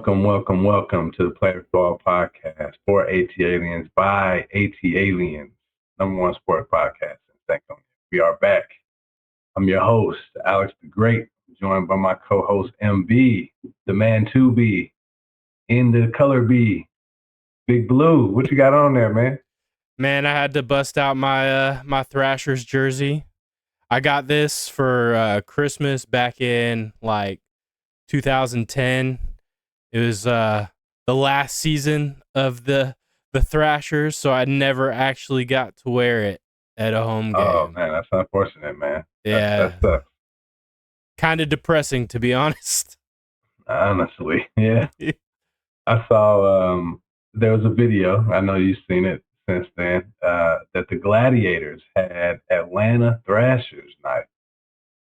Welcome to the Player Ball Podcast for AT Aliens by AT Aliens, number one sports podcast in San Antonio. We are back. I'm your host, Alex the Great, joined by my co-host MB, the man to be, in the color B, Big Blue. What you got on there, man? Man, I had to bust out my my Thrashers jersey. I got this for Christmas back in like 2010. It was the last season of the Thrashers, so I never actually got to wear it at a home game. Oh man, that's unfortunate, man. Yeah, that sucks. Kind of depressing, to be honest. Honestly, yeah. I saw there was a video. I know you've seen it since then. That the Gladiators had Atlanta Thrashers night,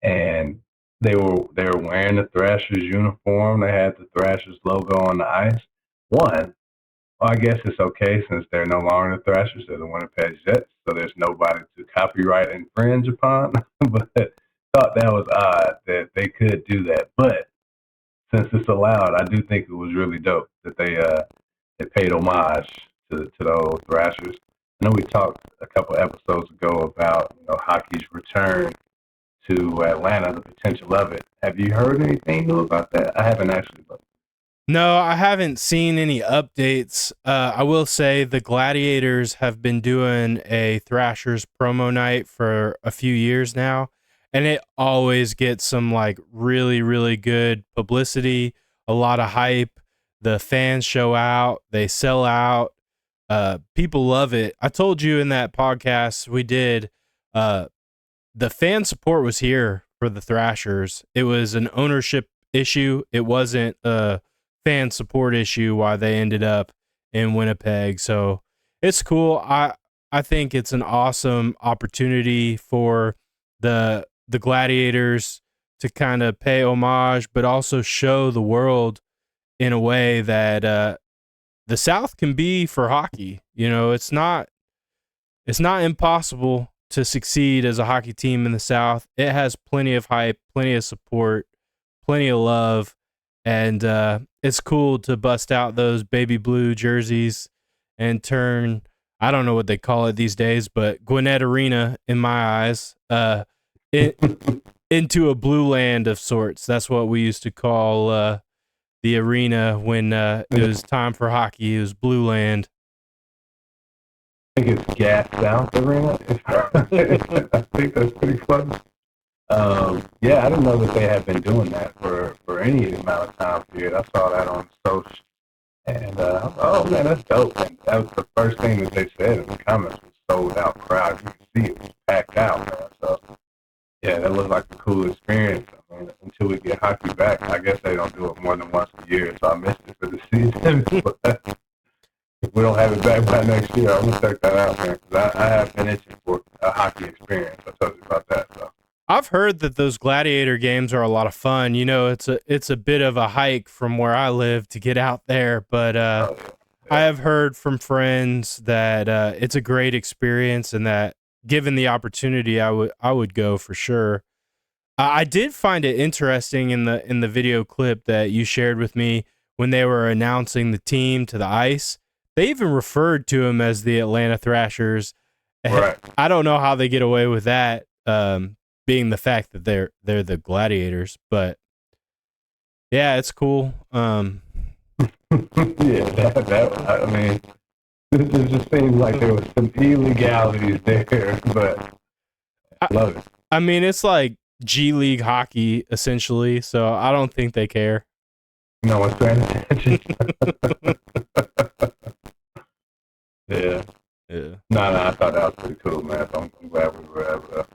and they were wearing the Thrashers uniform. They had the Thrashers logo on the ice. Well, I guess it's okay since they're no longer the Thrashers. They're the Winnipeg Jets, so there's nobody to copyright infringe upon. But thought that was odd that they could do that. But since it's allowed, I do think it was really dope that they paid homage to those Thrashers. I know we talked a couple episodes ago about hockey's return to Atlanta, the potential of it. Have you heard anything new about that? I haven't actually looked. No, I haven't seen any updates. I will say the Gladiators have been doing a Thrashers promo night for a few years now, and it always gets some like really, really good publicity, a lot of hype. The fans show out, they sell out. People love it. I told you in that podcast we did, the fan support was here for the Thrashers. It was an ownership issue. It wasn't a fan support issue why they ended up in Winnipeg. So it's cool. I think it's an awesome opportunity for the Gladiators to kind of pay homage, but also show the world in a way that the South can be for hockey. It's not impossible to succeed as a hockey team in the South. It has plenty of hype, plenty of support, plenty of love, and it's cool to bust out those baby blue jerseys and turn, I don't know what they call it these days, but Gwinnett Arena, in my eyes, into a blue land of sorts. That's what we used to call the arena when it was time for hockey. It was blue land. I think it's Gas South Arena. I think that's pretty fun. Yeah, I didn't know that they had been doing that for any amount of time period. I saw that on social, and oh man, that's dope. And that was the first thing that they said in the comments was sold out crowd. You can see it was packed out, man. So yeah, that looked like a cool experience. I mean, until we get hockey back, I guess they don't do it more than once a year, so I missed it for the season. But if we don't have it back by next year, I'm gonna check that out, man. Because I have been itching for a hockey experience. I told you about that. So I've heard that those Gladiator games are a lot of fun. It's a bit of a hike from where I live to get out there, but yeah. I have heard from friends that it's a great experience, and that given the opportunity, I would go for sure. I did find it interesting in the video clip that you shared with me when they were announcing the team to the ice. They even referred to them as the Atlanta Thrashers. Right. I don't know how they get away with that, being the fact that they're the Gladiators. But yeah, it's cool. Yeah, that I mean, it just seems like there was some illegalities there, but I love it. I mean, it's like G League hockey essentially, so I don't think they care. No one's paying attention. Yeah. No, I thought that was pretty cool, man. So I'm glad we were able to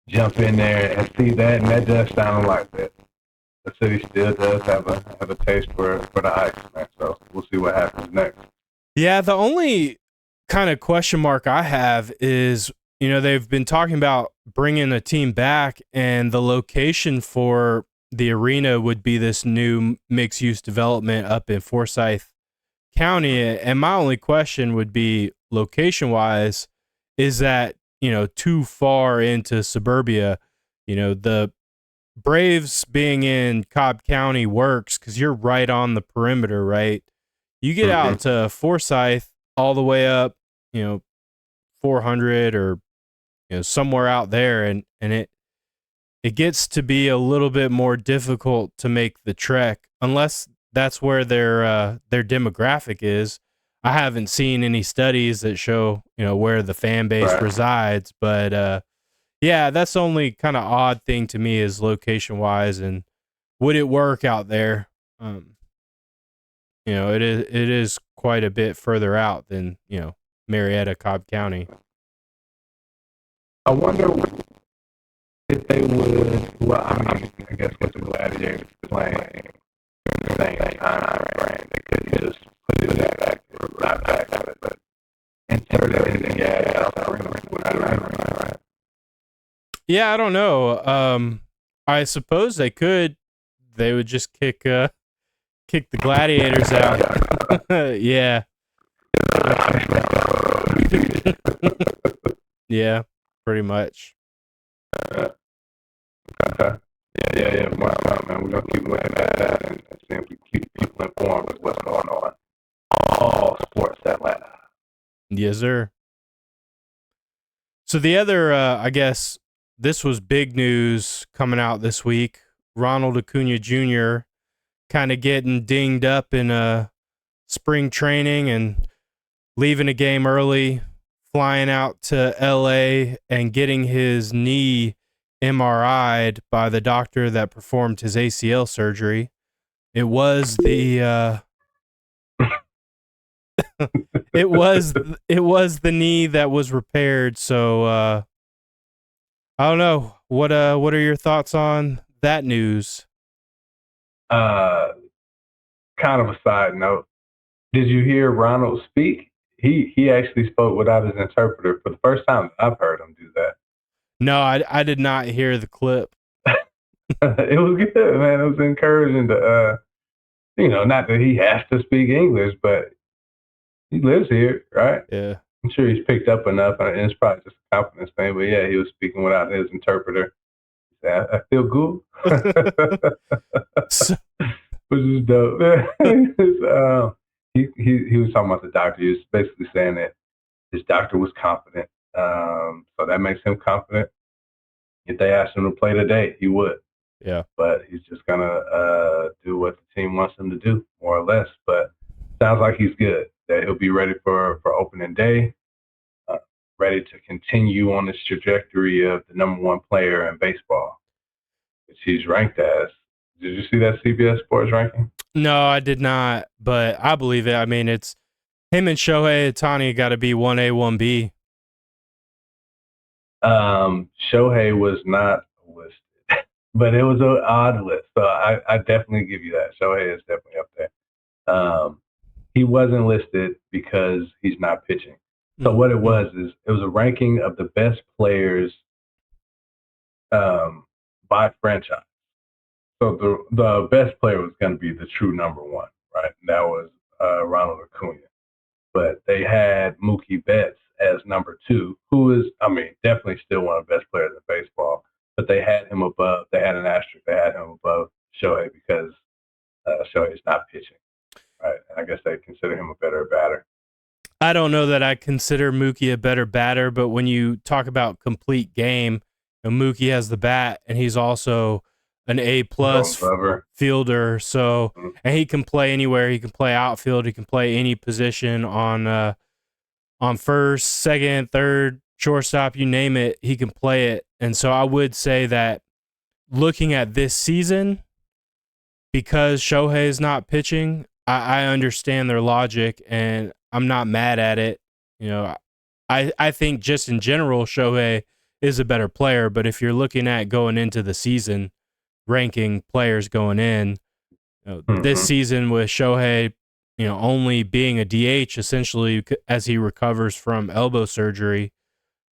jump in there and see that, and that does sound like that. The city still does have a taste for the ice, man. So we'll see what happens next. Yeah, the only kind of question mark I have is, they've been talking about bringing a team back, and the location for the arena would be this new mixed-use development up in Forsyth County. And my only question would be, location-wise, is that, too far into suburbia? The Braves being in Cobb County works because you're right on the perimeter, right? You get out to Forsyth all the way up, 400 or somewhere out there, and it gets to be a little bit more difficult to make the trek unless that's where their demographic is. I haven't seen any studies that show where the fan base resides, but yeah, that's the only kind of odd thing to me is location wise, and would it work out there? It is quite a bit further out than Marietta, Cobb County. I wonder if they would. Well, I guess with the Gladiators playing in the same time frame, they could just put it back, not back of it, but insert it in the right? Yeah, I don't know. I suppose they could. They would just kick the Gladiators out. Yeah. Yeah, pretty much. Okay. Yeah. Wow, man. We're gonna keep looking at that and see if we keep people informed with what's going on. All sports Atlanta. Yes, sir. So the other, I guess, this was big news coming out this week. Ronald Acuna Jr. kind of getting dinged up in spring training and leaving a game early, flying out to LA and getting his knee MRI'd by the doctor that performed his ACL surgery. It was the it was the knee that was repaired. So I don't know. What are your thoughts on that news? Kind of a side note. Did you hear Ronald speak? He actually spoke without his interpreter for the first time I've heard him do that. No, I did not hear the clip. It was good, man. It was encouraging to not that he has to speak English, but he lives here, right? Yeah. I'm sure he's picked up enough, and it's probably just a confidence thing. But yeah, he was speaking without his interpreter. I feel good, which is dope. He was talking about the doctor. He was basically saying that his doctor was confident, so that makes him confident. If they asked him to play today, he would. Yeah. But he's just gonna do what the team wants him to do, more or less. But sounds like he's good. That he'll be ready for opening day, ready to continue on this trajectory of the number one player in baseball, which he's ranked as. Did you see that CBS Sports ranking? No, I did not, but I believe it. I mean, it's him and Shohei Ohtani got to be 1A, 1B. Shohei was not listed, but it was an odd list. So I definitely give you that. Shohei is definitely up there. He wasn't listed because he's not pitching. So what it was is it was a ranking of the best players by franchise. So the best player was going to be the true number one, right? And that was Ronald Acuna. But they had Mookie Betts as number two, who is, definitely still one of the best players in baseball. But they had him above. They had an asterisk. They had him above Shohei because Shohei's not pitching, right? And I guess they consider him a better batter. I don't know that I consider Mookie a better batter, but when you talk about complete game, Mookie has the bat, and he's also an A+ fielder. So, and he can play anywhere. He can play outfield. He can play any position on first, second, third, shortstop. You name it, he can play it. And so I would say that looking at this season, because Shohei is not pitching, I understand their logic, and I'm not mad at it. I think just in general, Shohei is a better player. But if you're looking at going into the season, ranking players going in, this season with Shohei, only being a DH essentially as he recovers from elbow surgery.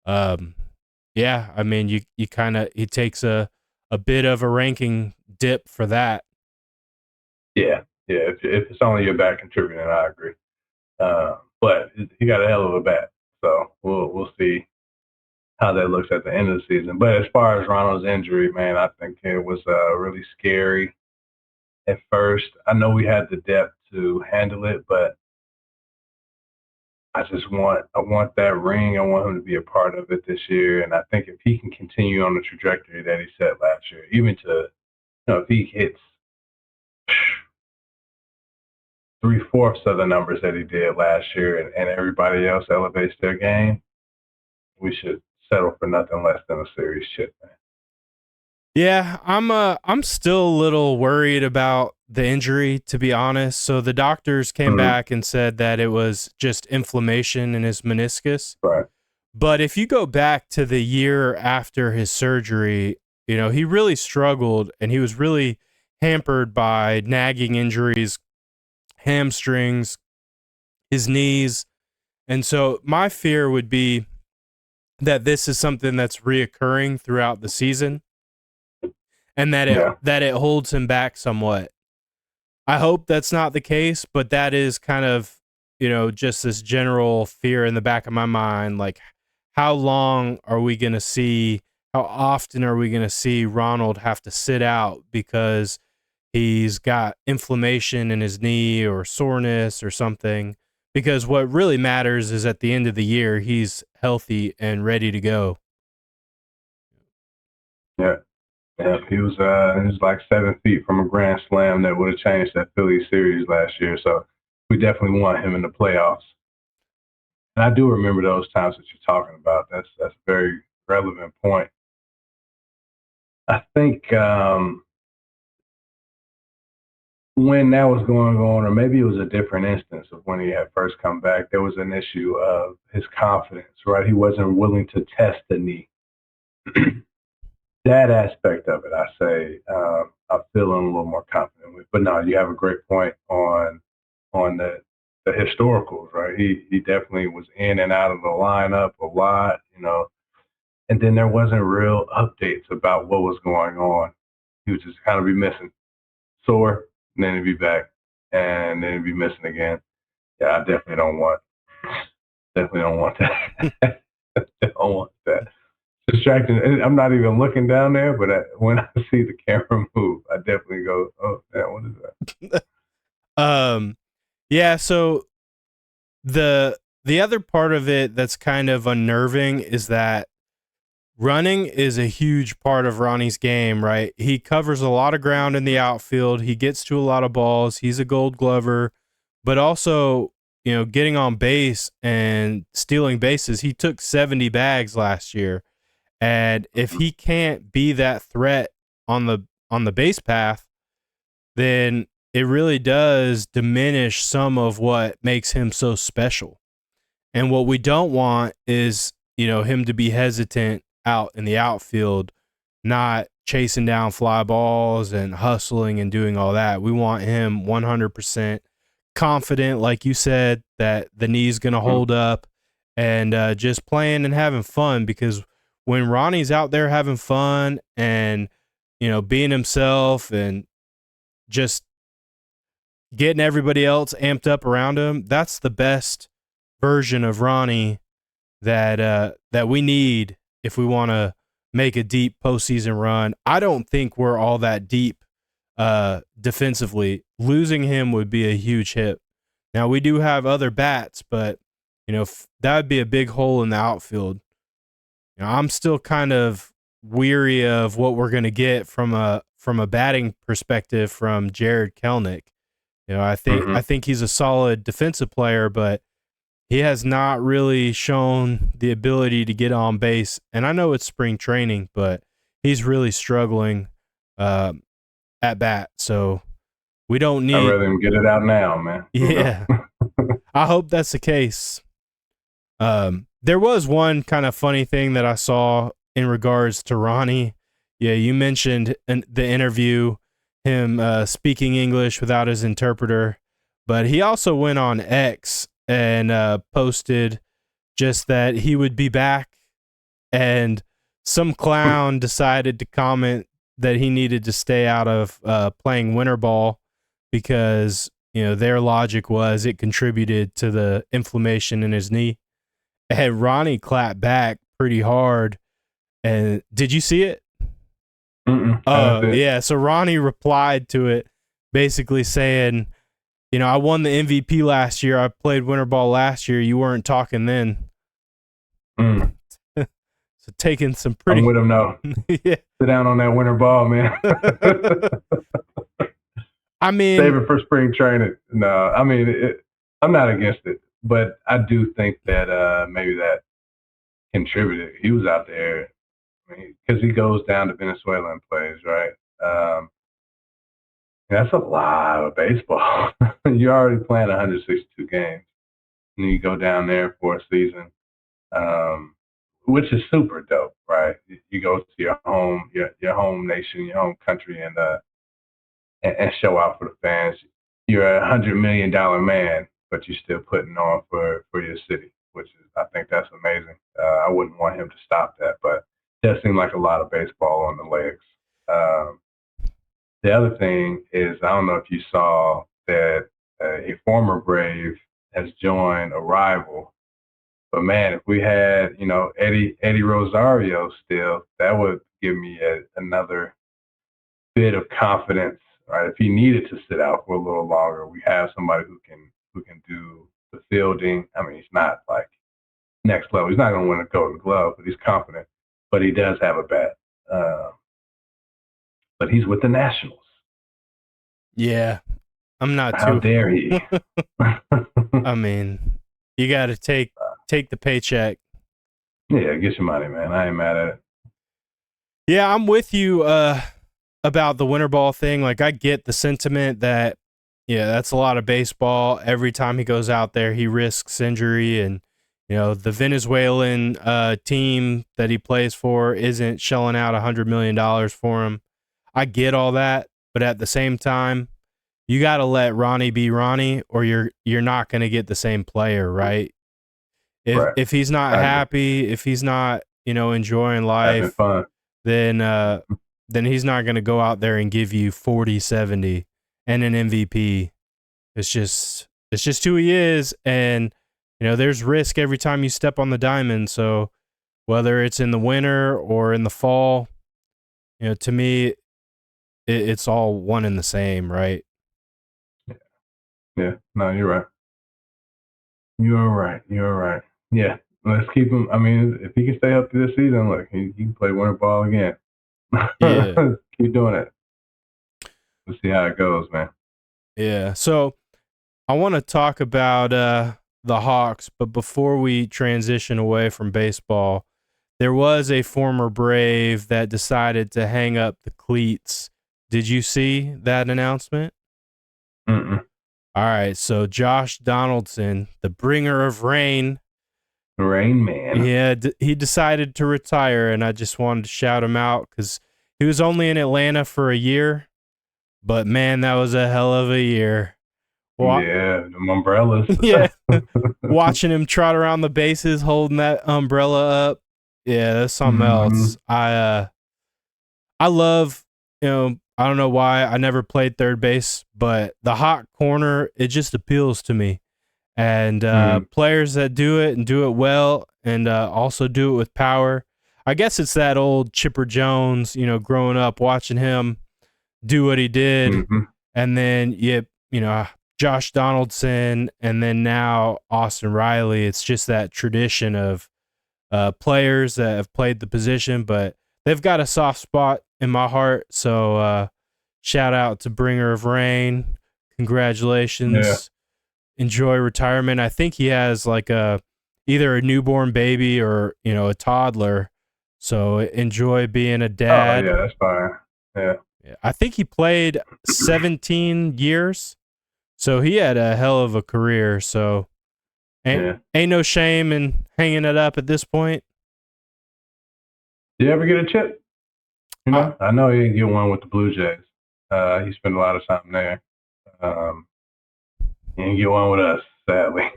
Yeah, I mean, you kind of, he takes a bit of a ranking dip for that. Yeah. If it's only your bat contributing, I agree. But he got a hell of a bat, so we'll see how that looks at the end of the season. But as far as Ronald's injury, man, I think it was really scary at first. I know we had the depth to handle it, but I want that ring. I want him to be a part of it this year. And I think if he can continue on the trajectory that he set last year, even to, if he hits 3/4 of the numbers that he did last year and everybody else elevates their game, we should settle for nothing less than a series chip, man. Yeah, I'm still a little worried about the injury, to be honest. So the doctors came back and said that it was just inflammation in his meniscus. Right. But if you go back to the year after his surgery, he really struggled and he was really hampered by nagging injuries, hamstrings, his knees. And so my fear would be that this is something that's reoccurring throughout the season and that it holds him back somewhat. I hope that's not the case, but that is kind of, just this general fear in the back of my mind. Like, how long are we going to see, how often are we going to see Ronald have to sit out because he's got inflammation in his knee or soreness or something? Because what really matters is at the end of the year, he's healthy and ready to go. Yeah. Yeah, he was like 7 feet from a grand slam that would have changed that Philly series last year. So we definitely want him in the playoffs. And I do remember those times that you're talking about. That's a very relevant point. I think when that was going on, or maybe it was a different instance of when he had first come back, there was an issue of his confidence, right? He wasn't willing to test the knee. That aspect of it, I say, I'm feeling a little more confident with. But no, you have a great point on the historicals, right? He definitely was in and out of the lineup a lot, and then there wasn't real updates about what was going on. He would just kind of be missing, sore, and then he'd be back, and then he'd be missing again. Yeah, I definitely don't want that. Don't want that. Distracting. I'm not even looking down there, but when I see the camera move, I definitely go, "Oh, man, what is that?" Yeah. So the other part of it that's kind of unnerving is that running is a huge part of Ronnie's game, right? He covers a lot of ground in the outfield. He gets to a lot of balls. He's a Gold Glover, but also, getting on base and stealing bases. He took 70 bags last year. And if he can't be that threat on the base path, then it really does diminish some of what makes him so special. And what we don't want is, him to be hesitant out in the outfield, not chasing down fly balls and hustling and doing all that. We want him 100% confident, like you said, that the knee's going to hold up and just playing and having fun, because when Ronnie's out there having fun and, being himself and just getting everybody else amped up around him, that's the best version of Ronnie that we need if we want to make a deep postseason run. I don't think we're all that deep defensively. Losing him would be a huge hit. Now, we do have other bats, but, that would be a big hole in the outfield. I'm still kind of weary of what we're going to get from a batting perspective from Jared Kelenic. I think he's a solid defensive player, but he has not really shown the ability to get on base. And I know it's spring training, but he's really struggling at bat. So we don't need. I'd rather him get it out now, man. Yeah, I hope that's the case. There was one kind of funny thing that I saw in regards to Ronnie. Yeah, you mentioned in the interview him speaking English without his interpreter, but he also went on X and posted just that he would be back, and some clown decided to comment that he needed to stay out of playing winter ball because their logic was it contributed to the inflammation in his knee. And Ronnie clapped back pretty hard. And did you see it? Yeah. So Ronnie replied to it basically saying, I won the MVP last year. I played winter ball last year. You weren't talking then. So taking some pretty. I'm with him now. Yeah. Sit down on that winter ball, man. I mean, save it for spring training. No, I mean, I'm not against it, but I do think that maybe that contributed. He was out there because he goes down to Venezuela and plays, right? That's a lot of baseball. You're already playing 162 games, and you go down there for a season, which is super dope, right? You go to your home nation, your home country, and show out for the fans. You're $100 million man, but you're still putting on for your city, which is, I think that's amazing. I wouldn't want him to stop that, but it does seem like a lot of baseball on the legs. The other thing is, I don't know if you saw that a former Brave has joined a rival. But man, if we had, Edey Rosario still, that would give me another bit of confidence, right? If he needed to sit out for a little longer, we have somebody who can do the fielding. I mean, he's not like next level. He's not going to win a Golden Glove, but he's confident. But he does have a bat. But he's with the Nationals. Yeah, I'm not too. How dare he? I mean, you got to take the paycheck. Yeah, get your money, man. I ain't mad at it. Yeah, I'm with you about the winter ball thing. Like, I get the sentiment that, that's a lot of baseball. Every time he goes out there, he risks injury, and the Venezuelan team that he plays for isn't shelling out $100 million for him. I get all that, but at the same time, you got to let Ronnie be Ronnie, or you're not going to get the same player, right? If he's not happy, if he's not enjoying life, then he's not going to go out there and give you 40-70 and an MVP. It's just who he is, and there's risk every time you step on the diamond. So whether it's in the winter or in the fall, to me, it's all one and the same, right? Yeah. No, you're right. You're right. Yeah. Let's keep him. I mean, if he can stay up to this season, look, he can play winter ball again. Yeah. Keep doing it. We'll see how it goes, man. Yeah. So I want to talk about the Hawks, but before we transition away from baseball, there was a former Brave that decided to hang up the cleats. Did you see that announcement? Mm-mm. All right, so Josh Donaldson, the bringer of rain. Rain Man. Yeah, he decided to retire, and I just wanted to shout him out because he was only in Atlanta for a year, but man, that was a hell of a year. Yeah, them umbrellas. Yeah, watching him trot around the bases holding that umbrella up. Yeah, that's something else. I love, I don't know why I never played third base, but the hot corner, it just appeals to me. And players that do it and do it well, and also do it with power. I guess it's that old Chipper Jones, growing up watching him do what he did, and then Josh Donaldson, and then now Austin Riley. It's just that tradition of players that have played the position, but they've got a soft spot in my heart. So shout out to Bringer of Rain. Congratulations. Yeah. Enjoy retirement. I think he has like either a newborn baby or, a toddler. So enjoy being a dad. Oh, yeah, that's fine. Yeah. I think he played 17 years. So he had a hell of a career. So ain't no shame in hanging it up at this point. Did you ever get a chip? I know he didn't get one with the Blue Jays. He spent a lot of time there. He didn't get one with us, sadly.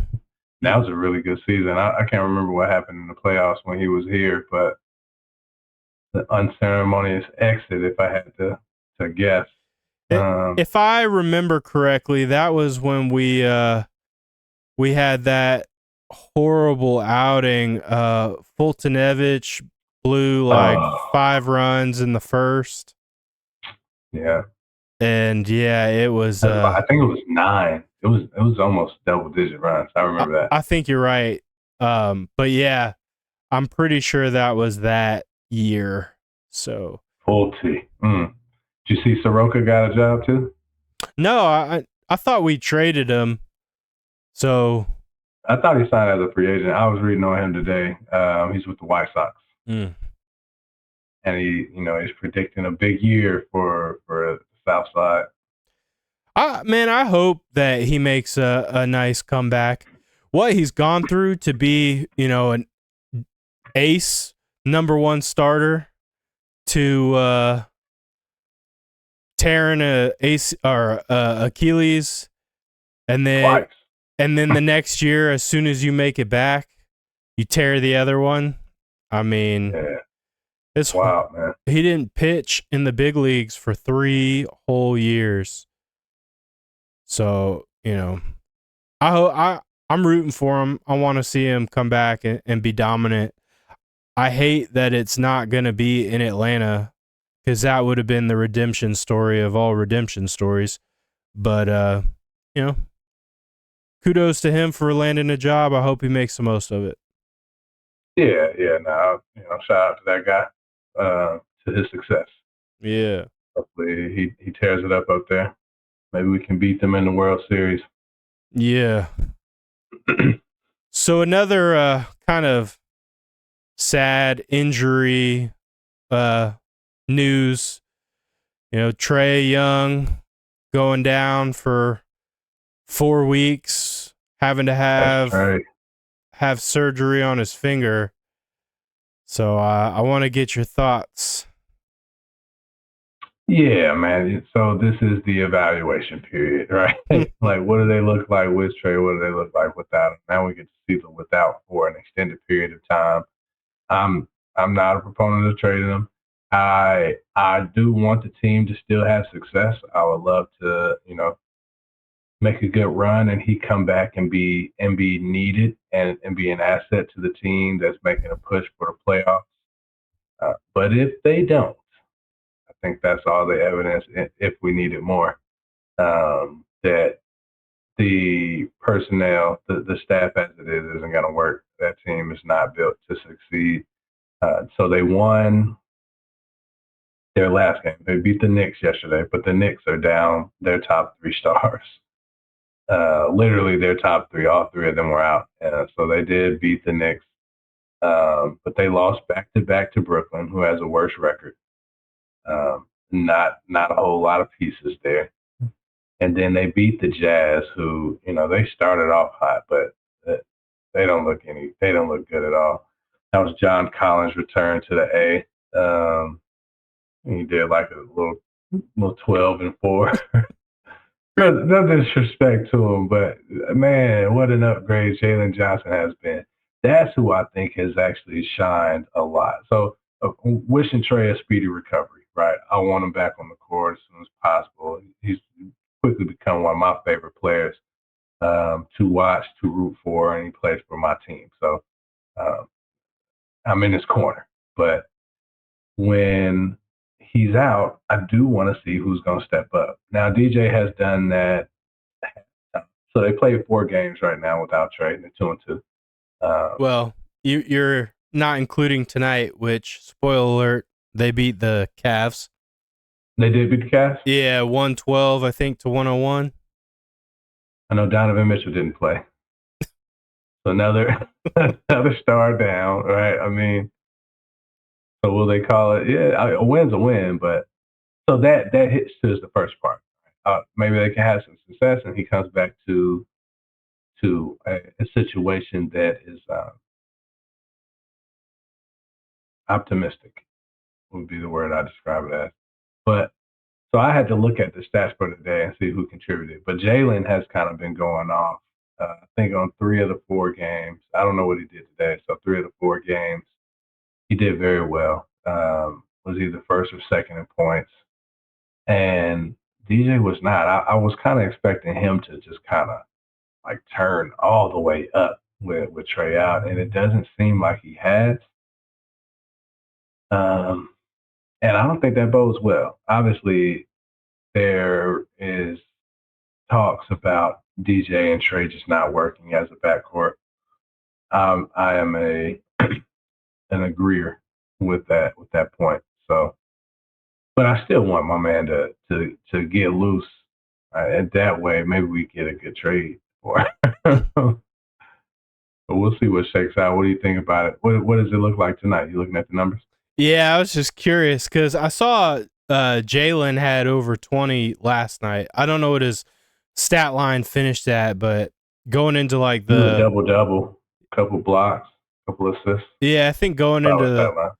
That was a really good season. I can't remember what happened in the playoffs when he was here, but the unceremonious exit, if I had to guess. If I remember correctly, that was when we had that horrible outing. Fultonevich blew like 5 runs in the first. Yeah. And yeah, it was. I think it was 9. It was almost double-digit runs. I remember that. I think you're right. But yeah, I'm pretty sure that was that year. So Full T. Did you see Soroka got a job too? no, I thought we traded him. So I thought he signed as a free agent. I was reading on him today. He's with the White Sox, and he's predicting a big year for the South Side. I hope that he makes a nice comeback. What he's gone through to be, an ace number 1 starter to tearing a ace or Achilles, and then the next year, as soon as you make it back, you tear the other one. I mean, it's wild, man. He didn't pitch in the big leagues for 3 whole years. So, I'm rooting for him. I want to see him come back and be dominant. I hate that it's not going to be in Atlanta, because that would have been the redemption story of all redemption stories. But, kudos to him for landing a job. I hope he makes the most of it. Yeah. Shout out to that guy, to his success. Yeah. Hopefully he tears it up there. Maybe we can beat them in the World Series. Yeah. So another kind of sad injury news. Trae Young going down for 4 weeks, having to have surgery on his finger. So I want to get your thoughts. Yeah, man. So this is the evaluation period, right? Like, what do they look like with Trae? What do they look like without him? Now we get to see the without for an extended period of time. I'm not a proponent of trading them. I do want the team to still have success. I would love to, make a good run and he come back and be needed and be an asset to the team that's making a push for the playoffs. But if they don't, I think that's all the evidence, if we needed more, that the personnel, the staff as it is, isn't going to work. That team is not built to succeed. So they won their last game. They beat the Knicks yesterday, but the Knicks are down their top 3 stars. Literally their top 3, all 3 of them were out. So they did beat the Knicks, but they lost back-to-back to Brooklyn, who has a worse record. Not a whole lot of pieces there. And then they beat the Jazz, who, they started off hot, but they don't look good at all. That was John Collins' return to the A. He did like a little 12-4. No disrespect to him, but man, what an upgrade Jalen Johnson has been. That's who I think has actually shined a lot. So wishing Trae a speedy recovery, right? I want him back on the court as soon as possible. He's quickly become one of my favorite players to watch, to root for, and he plays for my team. So I'm in his corner. But when he's out, I do want to see who's going to step up. Now, DJ has done that. So they play 4 games right now without Trae. They're 2-2. Well, you're not including tonight, which, spoiler alert, they beat the Cavs. They did beat the Cavs? Yeah, 112, I think, to 101. I know Donovan Mitchell didn't play. So another star down, right? I mean, so will they call it? Yeah, a win's a win, but so that hits to the first part. Maybe they can have some success, and he comes back to a situation that is optimistic, would be the word I describe it as. But so I had to look at the stats for today and see who contributed. But Jalen has kind of been going off. I think on 3 of the 4 games. I don't know what he did today. So 3 of the 4 games, he did very well. Was either first or second in points. And DJ was not. I was kind of expecting him to just kind of like turn all the way up with Trae out, and it doesn't seem like he has. And I don't think that bodes well. Obviously, there is talks about DJ and Trae just not working as a backcourt. I am an agreeer with that point. So, but I still want my man to get loose. And that way, maybe we get a good trade for it. But we'll see what shakes out. What do you think about it? What does it look like tonight? You looking at the numbers? Yeah, I was just curious because I saw Jalen had over 20 last night. I don't know what his stat line finished at, but going into like the double, couple blocks, couple assists. Yeah, I think going into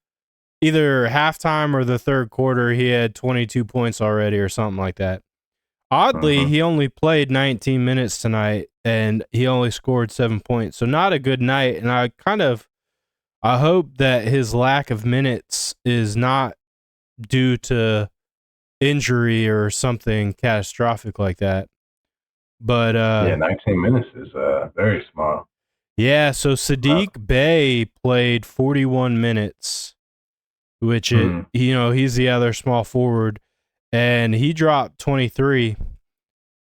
either halftime or the third quarter, he had 22 points already or something like that. Oddly, he only played 19 minutes tonight, and he only scored 7 points. So not a good night, and I hope that his lack of minutes is not due to injury or something catastrophic like that. But 19 minutes is very small. Yeah, so Sadiq Bey played 41 minutes, which he's the other small forward, and he dropped 23.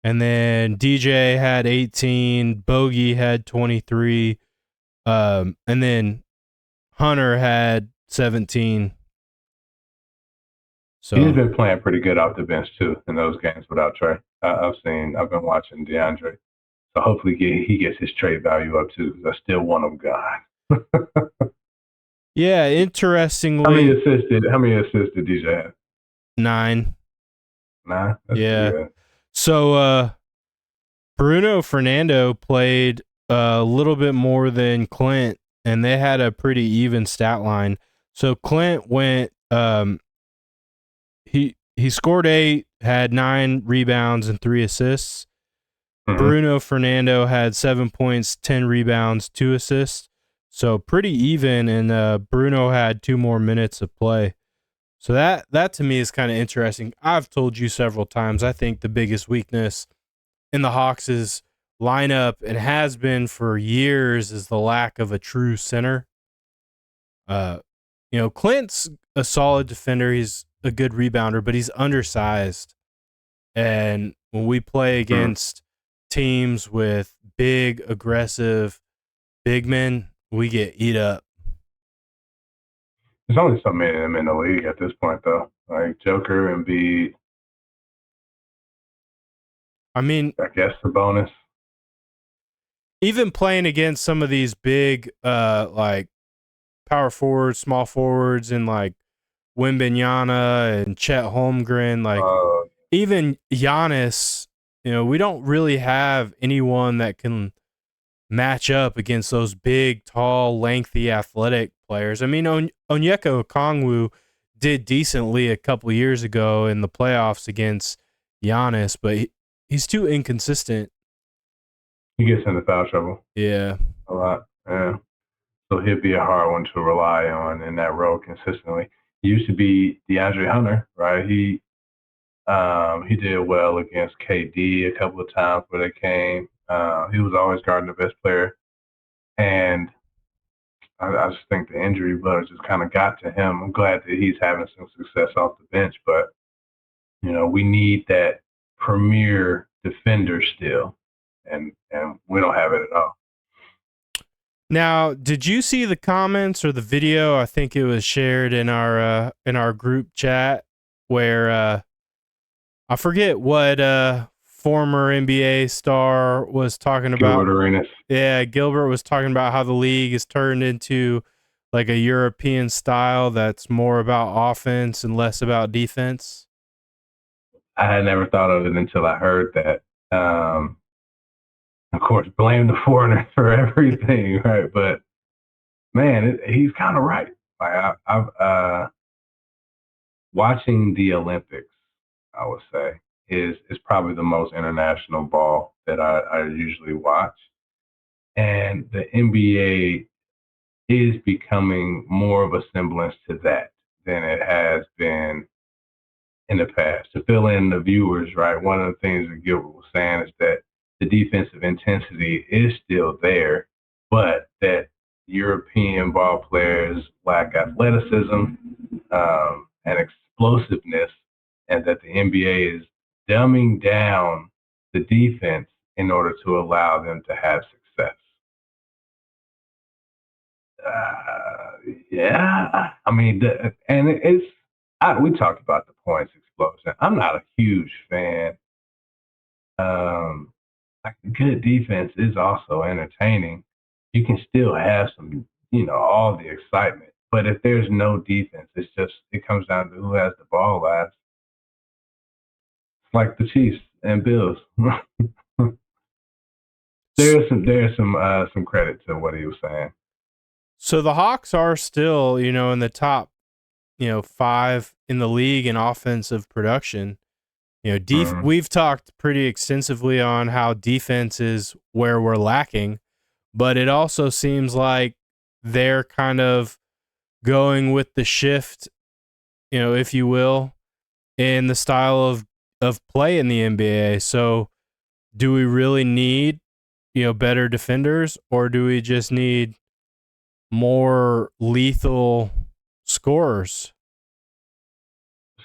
And then DJ had 18, Bogey had 23, and then Hunter had 17. So he's been playing pretty good off the bench too in those games without Trae. I've been watching DeAndre, so hopefully he gets his trade value up too. Because I still want him gone. Yeah, interestingly, how many assists did DJ have? 9. That's yeah. Good. So Bruno Fernando played a little bit more than Clint, and they had a pretty even stat line. So Clint went he scored 8, had 9 rebounds and 3 assists. Bruno Fernando had 7 points, 10 rebounds, 2 assists. So pretty even, and Bruno had 2 more minutes of play. So that to me is kind of interesting. I've told you several times, I think the biggest weakness in the Hawks' lineup, and has been for years, is the lack of a true center. Clint's a solid defender. He's a good rebounder, but he's undersized. And when we play against teams with big, aggressive big men, we get eat up. There's only so many of them in the league at this point, though. Like Joker and B. I mean, I guess the bonus. Even playing against some of these big, like power forwards, small forwards, and like Wembanyama and Chet Holmgren, like even Giannis, we don't really have anyone that can match up against those big, tall, lengthy, athletic players. I mean, Onyeka Okongwu did decently a couple years ago in the playoffs against Giannis, but he's too inconsistent. He gets into foul trouble. Yeah. A lot. Yeah. So he'll be a hard one to rely on in that role consistently. He used to be DeAndre Hunter, right? He did well against KD a couple of times where they came. He was always guarding the best player. And I just think the injury bug just kind of got to him. I'm glad that he's having some success off the bench, but, we need that premier defender still. And we don't have it at all. Now, did you see the comments or the video? I think it was shared in our group chat where I forget what former NBA star was talking about. Gilbert Arenas. Yeah, Gilbert was talking about how the league is turned into like a European style that's more about offense and less about defense. I had never thought of it until I heard that. Of course, blame the foreigners for everything, right? But man, he's kind of right. Like I've watching the Olympics, I would say, is probably the most international ball that I usually watch, and the NBA is becoming more of a semblance to that than it has been in the past. To fill in the viewers, right? One of the things that Gilbert was saying is that the defensive intensity is still there, but that European ball players lack athleticism and explosiveness, and that the NBA is dumbing down the defense in order to allow them to have success. Yeah, I mean, we talked about the points explosion. I'm not a huge fan. Like good defense is also entertaining. You can still have some, all the excitement. But if there's no defense, it comes down to who has the ball last. It's like the Chiefs and Bills. there's some credit to what he was saying. So the Hawks are still, in the top, 5 in the league in offensive production. We've talked pretty extensively on how defense is where we're lacking, but it also seems like they're kind of going with the shift, if you will, in the style of play in the NBA. So do we really need, better defenders, or do we just need more lethal scorers?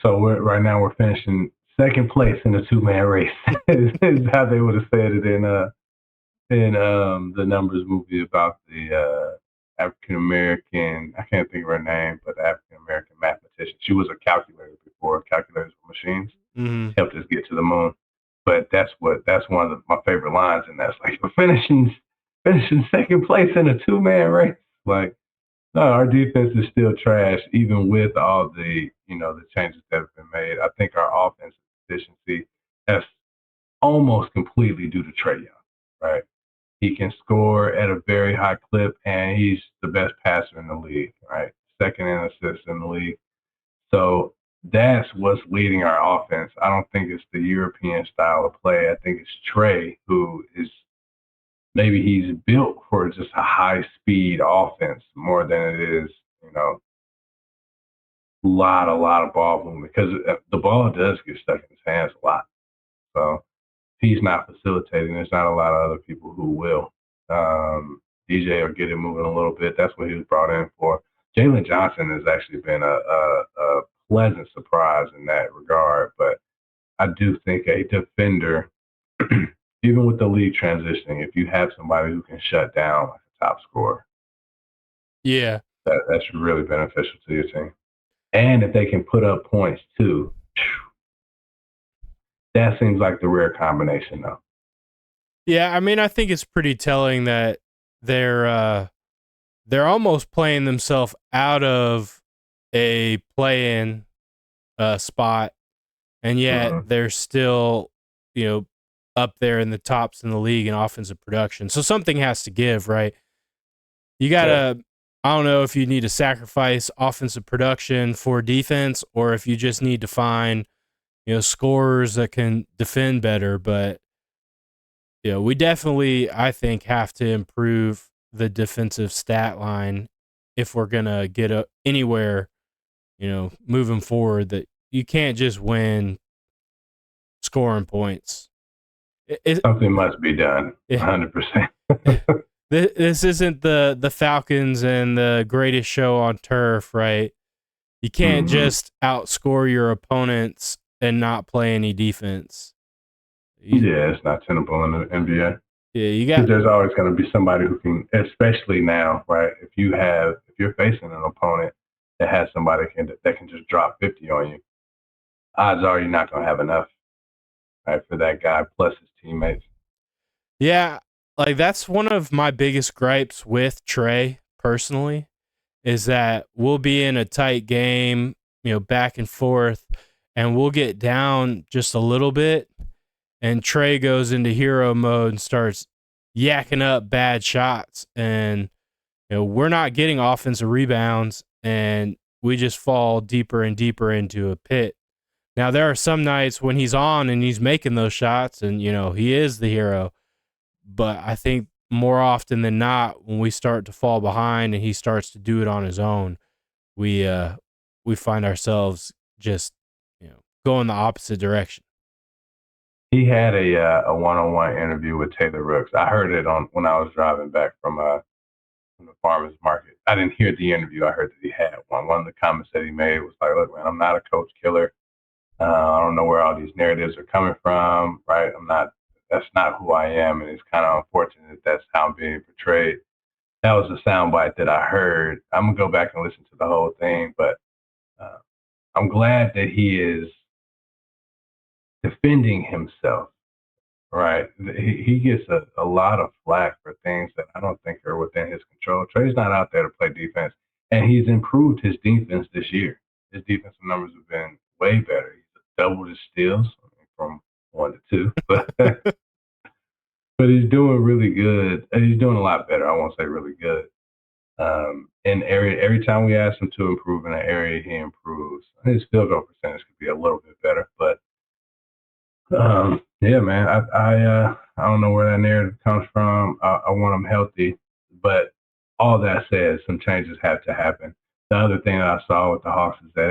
So right now we're finishing second place in a 2-man race. is how they would have said it in the Numbers movie about the African American. I can't think of her name, but the African American mathematician. She was a calculator before calculators were machines. Mm-hmm. Helped us get to the moon. But that's one of my favorite lines, and that's like we're finishing second place in a 2-man race. Like, no, our defense is still trash, even with all the the changes that have been made. I think our offensive efficiency that's almost completely due to Trae Young, right? He can score at a very high clip, and he's the best passer in the league, right? Second in assists in the league. So that's what's leading our offense. I don't think it's the European style of play. I think it's Trae who is maybe he's built for just a high speed offense more than it is, a lot of ball movement because the ball does get stuck in his hands a lot. So if he's not facilitating, there's not a lot of other people who will. DJ will get it moving a little bit. That's what he was brought in for. Jalen Johnson has actually been a pleasant surprise in that regard, but I do think a defender, even with the league transitioning, if you have somebody who can shut down like a top scorer, yeah, that's really beneficial to your team. And if they can put up points too, that seems like the rare combination, though. Yeah, I mean, I think it's pretty telling that they're almost playing themselves out of a play-in spot, and yet they're still, up there in the tops in the league in offensive production. So something has to give, right? You gotta. I don't know if you need to sacrifice offensive production for defense, or if you just need to find, scorers that can defend better. But we definitely, I think, have to improve the defensive stat line if we're gonna get anywhere, moving forward. That you can't just win scoring points. Something must be done. 100%. This isn't the Falcons and the greatest show on turf, right? You can't just outscore your opponents and not play any defense. It's not tenable in the NBA. Yeah, you got. There's always going to be somebody who can, especially now, right? If you're facing an opponent that has somebody that can just drop 50 on you, odds are you're not going to have enough, right, for that guy plus his teammates. Yeah, like that's one of my biggest gripes with Trae personally, is that we'll be in a tight game, back and forth, and we'll get down just a little bit, and Trae goes into hero mode and starts yakking up bad shots, and we're not getting offensive rebounds, and we just fall deeper and deeper into a pit. Now there are some nights when he's on and he's making those shots, and he is the hero. But I think more often than not, when we start to fall behind and he starts to do it on his own, we find ourselves just going the opposite direction. He had a one-on-one interview with Taylor Rooks. I heard it when I was driving back from from the farmers market. I didn't hear the interview. I heard that he had one. One of the comments that he made was like, "Look, man, I'm not a coach killer. I don't know where all these narratives are coming from. Right? I'm not. That's not who I am, and it's kind of unfortunate that that's how I'm being portrayed." That was a soundbite that I heard. I'm gonna go back and listen to the whole thing, but uh, I'm glad that he is defending himself. Right. He gets a lot of flack for things that I don't think are within his control. Trae's not out there to play defense, and he's improved his defense this year. His defensive numbers have been way better. He's doubled his steals from 1 to 2, but he's doing really good. He's doing a lot better. I won't say really good. In every time we ask him to improve in an area, he improves. His field goal percentage could be a little bit better, but yeah, man. I don't know where that narrative comes from. I want him healthy, but all that said, some changes have to happen. The other thing that I saw with the Hawks is that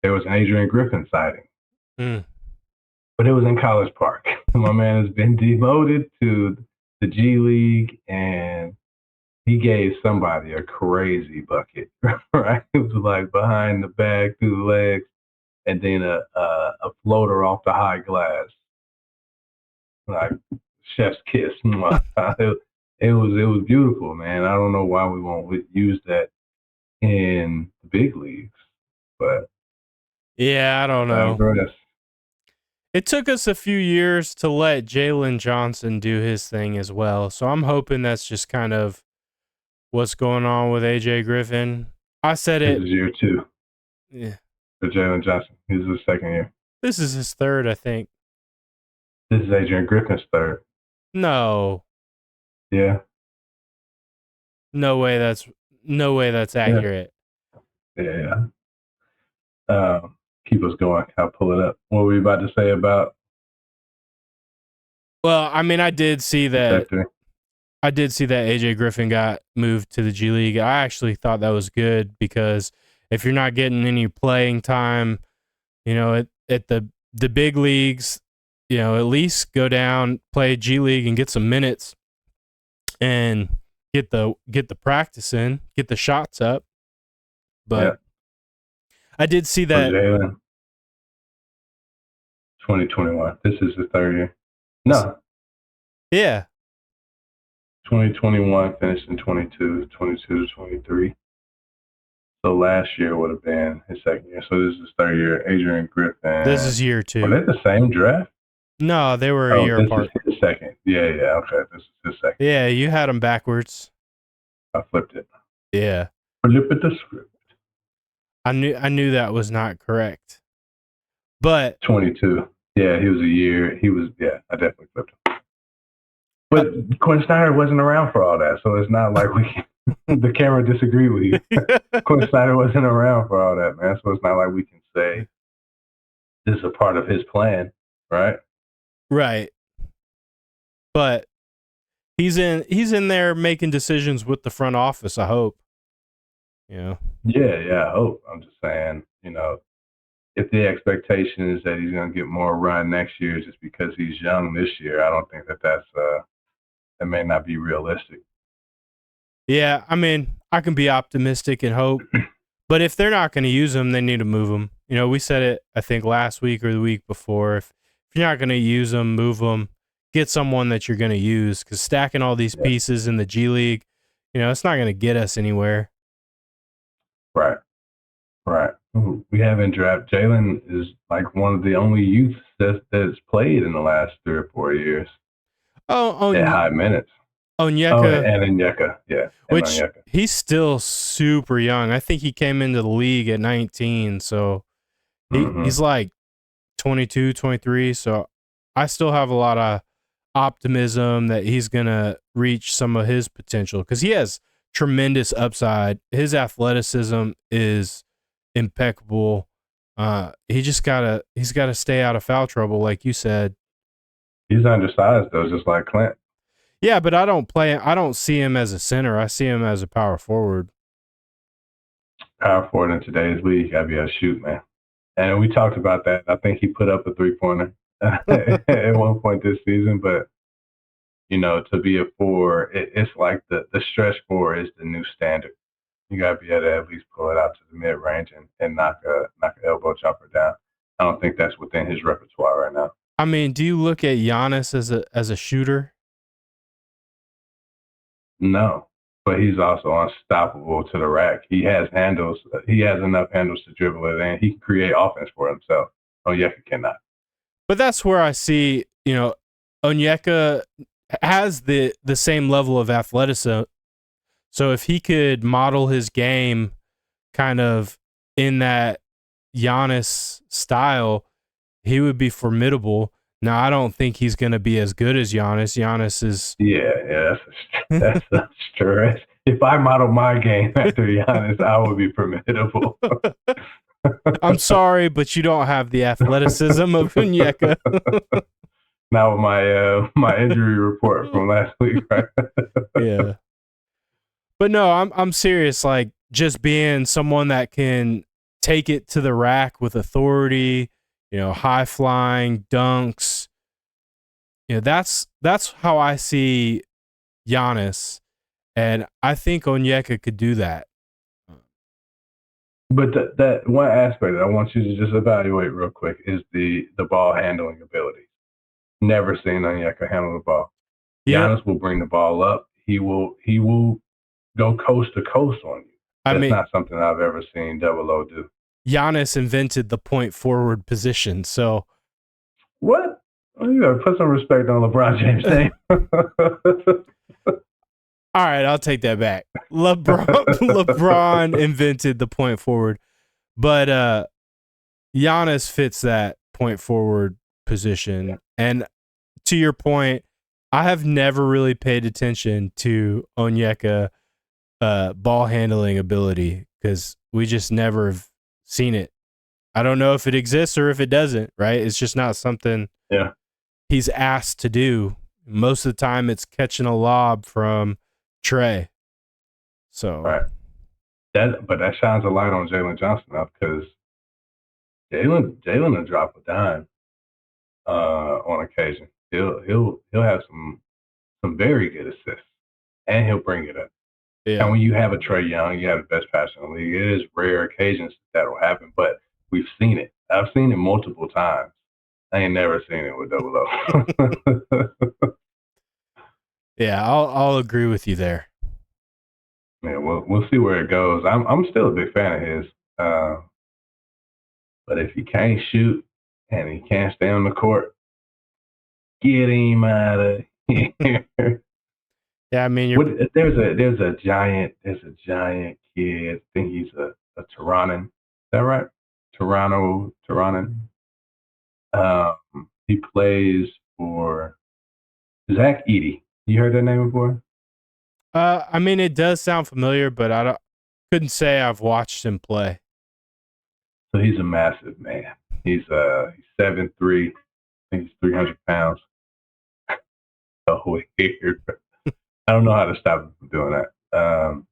there was an Adrian Griffin sighting, but it was in College Park. My man has been demoted to the G League, and he gave somebody a crazy bucket. Right? It was like behind the bag, through the legs, and then a floater off the high glass, like chef's kiss. It was beautiful, man. I don't know why we won't use that in the big leagues, but yeah, I don't know. digress. It took us a few years to let Jalen Johnson do his thing as well, so I'm hoping that's just kind of what's going on with AJ Griffin. I said it. This is year 2. Yeah. For Jalen Johnson. This is his second year. This is his third, I think. This is Adrian Griffin's third. No. Yeah. No way that's accurate. Yeah. Keep us going. I'll pull it up. What were you about to say about? Well, I mean, I did see that AJ Griffin got moved to the G League. I actually thought that was good because if you're not getting any playing time, at the big leagues, at least go down, play G League and get some minutes and get the practice in, get the shots up. But I did see that. 2021. This is the third year. No. Yeah. 2021 finished in 22 to 23. So last year would have been his second year. So this is his third year. Adrian Griffin. This is year 2. Were they the same draft? No, they were a year apart. This is his second. Yeah. Okay. This is his second. Yeah, you had them backwards. I flipped it. Yeah. Flip it the script. I knew that was not correct. But 22. Yeah, he was a year. I definitely flipped him. But Quinn Snyder wasn't around for all that, so it's not like the camera disagreed with you. Quinn Snyder wasn't around for all that, man. So it's not like we can say this is a part of his plan, right? Right. But he's in there making decisions with the front office, I hope. Yeah, I hope. I'm just saying, if the expectation is that he's going to get more run next year just because he's young this year, I don't think that may not be realistic. Yeah, I mean, I can be optimistic and hope, but if they're not going to use him, they need to move him. We said it, I think, last week or the week before. If you're not going to use them, move them. Get someone that you're going to use, because stacking all these pieces in the G League, it's not going to get us anywhere. Right. We haven't drafted. Jalen is like one of the only youths that's played in the last 3 or 4 years. Oh, at high minutes. Onyeka. And Onyeka, yeah. Which he's still super young. I think he came into the league at 19, so he's like 22, 23. So I still have a lot of optimism that he's going to reach some of his potential because he has tremendous upside. His athleticism is impeccable. He's got to stay out of foul trouble, like you said. He's undersized though, just like Clint. Yeah, but I don't see him as a center. I see him as a power forward. Power forward in today's league, gotta be able to shoot, man. And we talked about that. I think he put up a 3-pointer at one point this season, but To be a 4, it's like the stretch 4 is the new standard. You gotta be able to at least pull it out to the mid range and knock an elbow jumper down. I don't think that's within his repertoire right now. I mean, do you look at Giannis as a shooter? No, but he's also unstoppable to the rack. He has handles. He has enough handles to dribble it in. He can create offense for himself. Onyeka cannot. But that's where I see, Onyeka has the same level of athleticism. So if he could model his game kind of in that Giannis style, he would be formidable. Now, I don't think he's going to be as good as Giannis. Giannis is... Yeah, that's a stretch. If I model my game after Giannis, I would be formidable. I'm sorry, but you don't have the athleticism of Onyeka. Now with my injury report from last week, right? Yeah. But no, I'm serious. Like, just being someone that can take it to the rack with authority, high flying dunks. That's how I see Giannis, and I think Onyeka could do that. But that one aspect that I want you to just evaluate real quick is the ball handling ability. Never seen Onyeka handle the ball. Giannis will bring the ball up. He will go coast to coast on you. That's not something I've ever seen Double O do. Giannis invented the point forward position. So what? Well, you gotta put some respect on LeBron James' name. All right, I'll take that back. LeBron invented the point forward, but Giannis fits that point forward position. Yeah. And to your point, I have never really paid attention to Onyeka ball handling ability because we just never have seen it. I don't know if it exists or if it doesn't, right? It's just not something he's asked to do. Most of the time it's catching a lob from Trae. So right. But that shines a light on Jalen Johnson now because Jalen will drop a dime on occasion. He'll have some very good assists and he'll bring it up. Yeah. And when you have a Trae Young, you have the best passer in the league. It is rare occasions that'll happen, but we've seen it. I've seen it multiple times. I ain't never seen it with Double O. Yeah, I'll agree with you there. Yeah, we'll see where it goes. I'm still a big fan of his, but if he can't shoot and he can't stay on the court, get him out of here. Yeah, I mean, there's a giant kid. I think he's a Toronto. Is that right? Toronto. He plays for Zach Edey. You heard that name before? I mean, it does sound familiar, but couldn't say I've watched him play. So he's a massive man. He's 7'3". I think he's 300 pounds. So weird. I don't know how to stop him from doing that.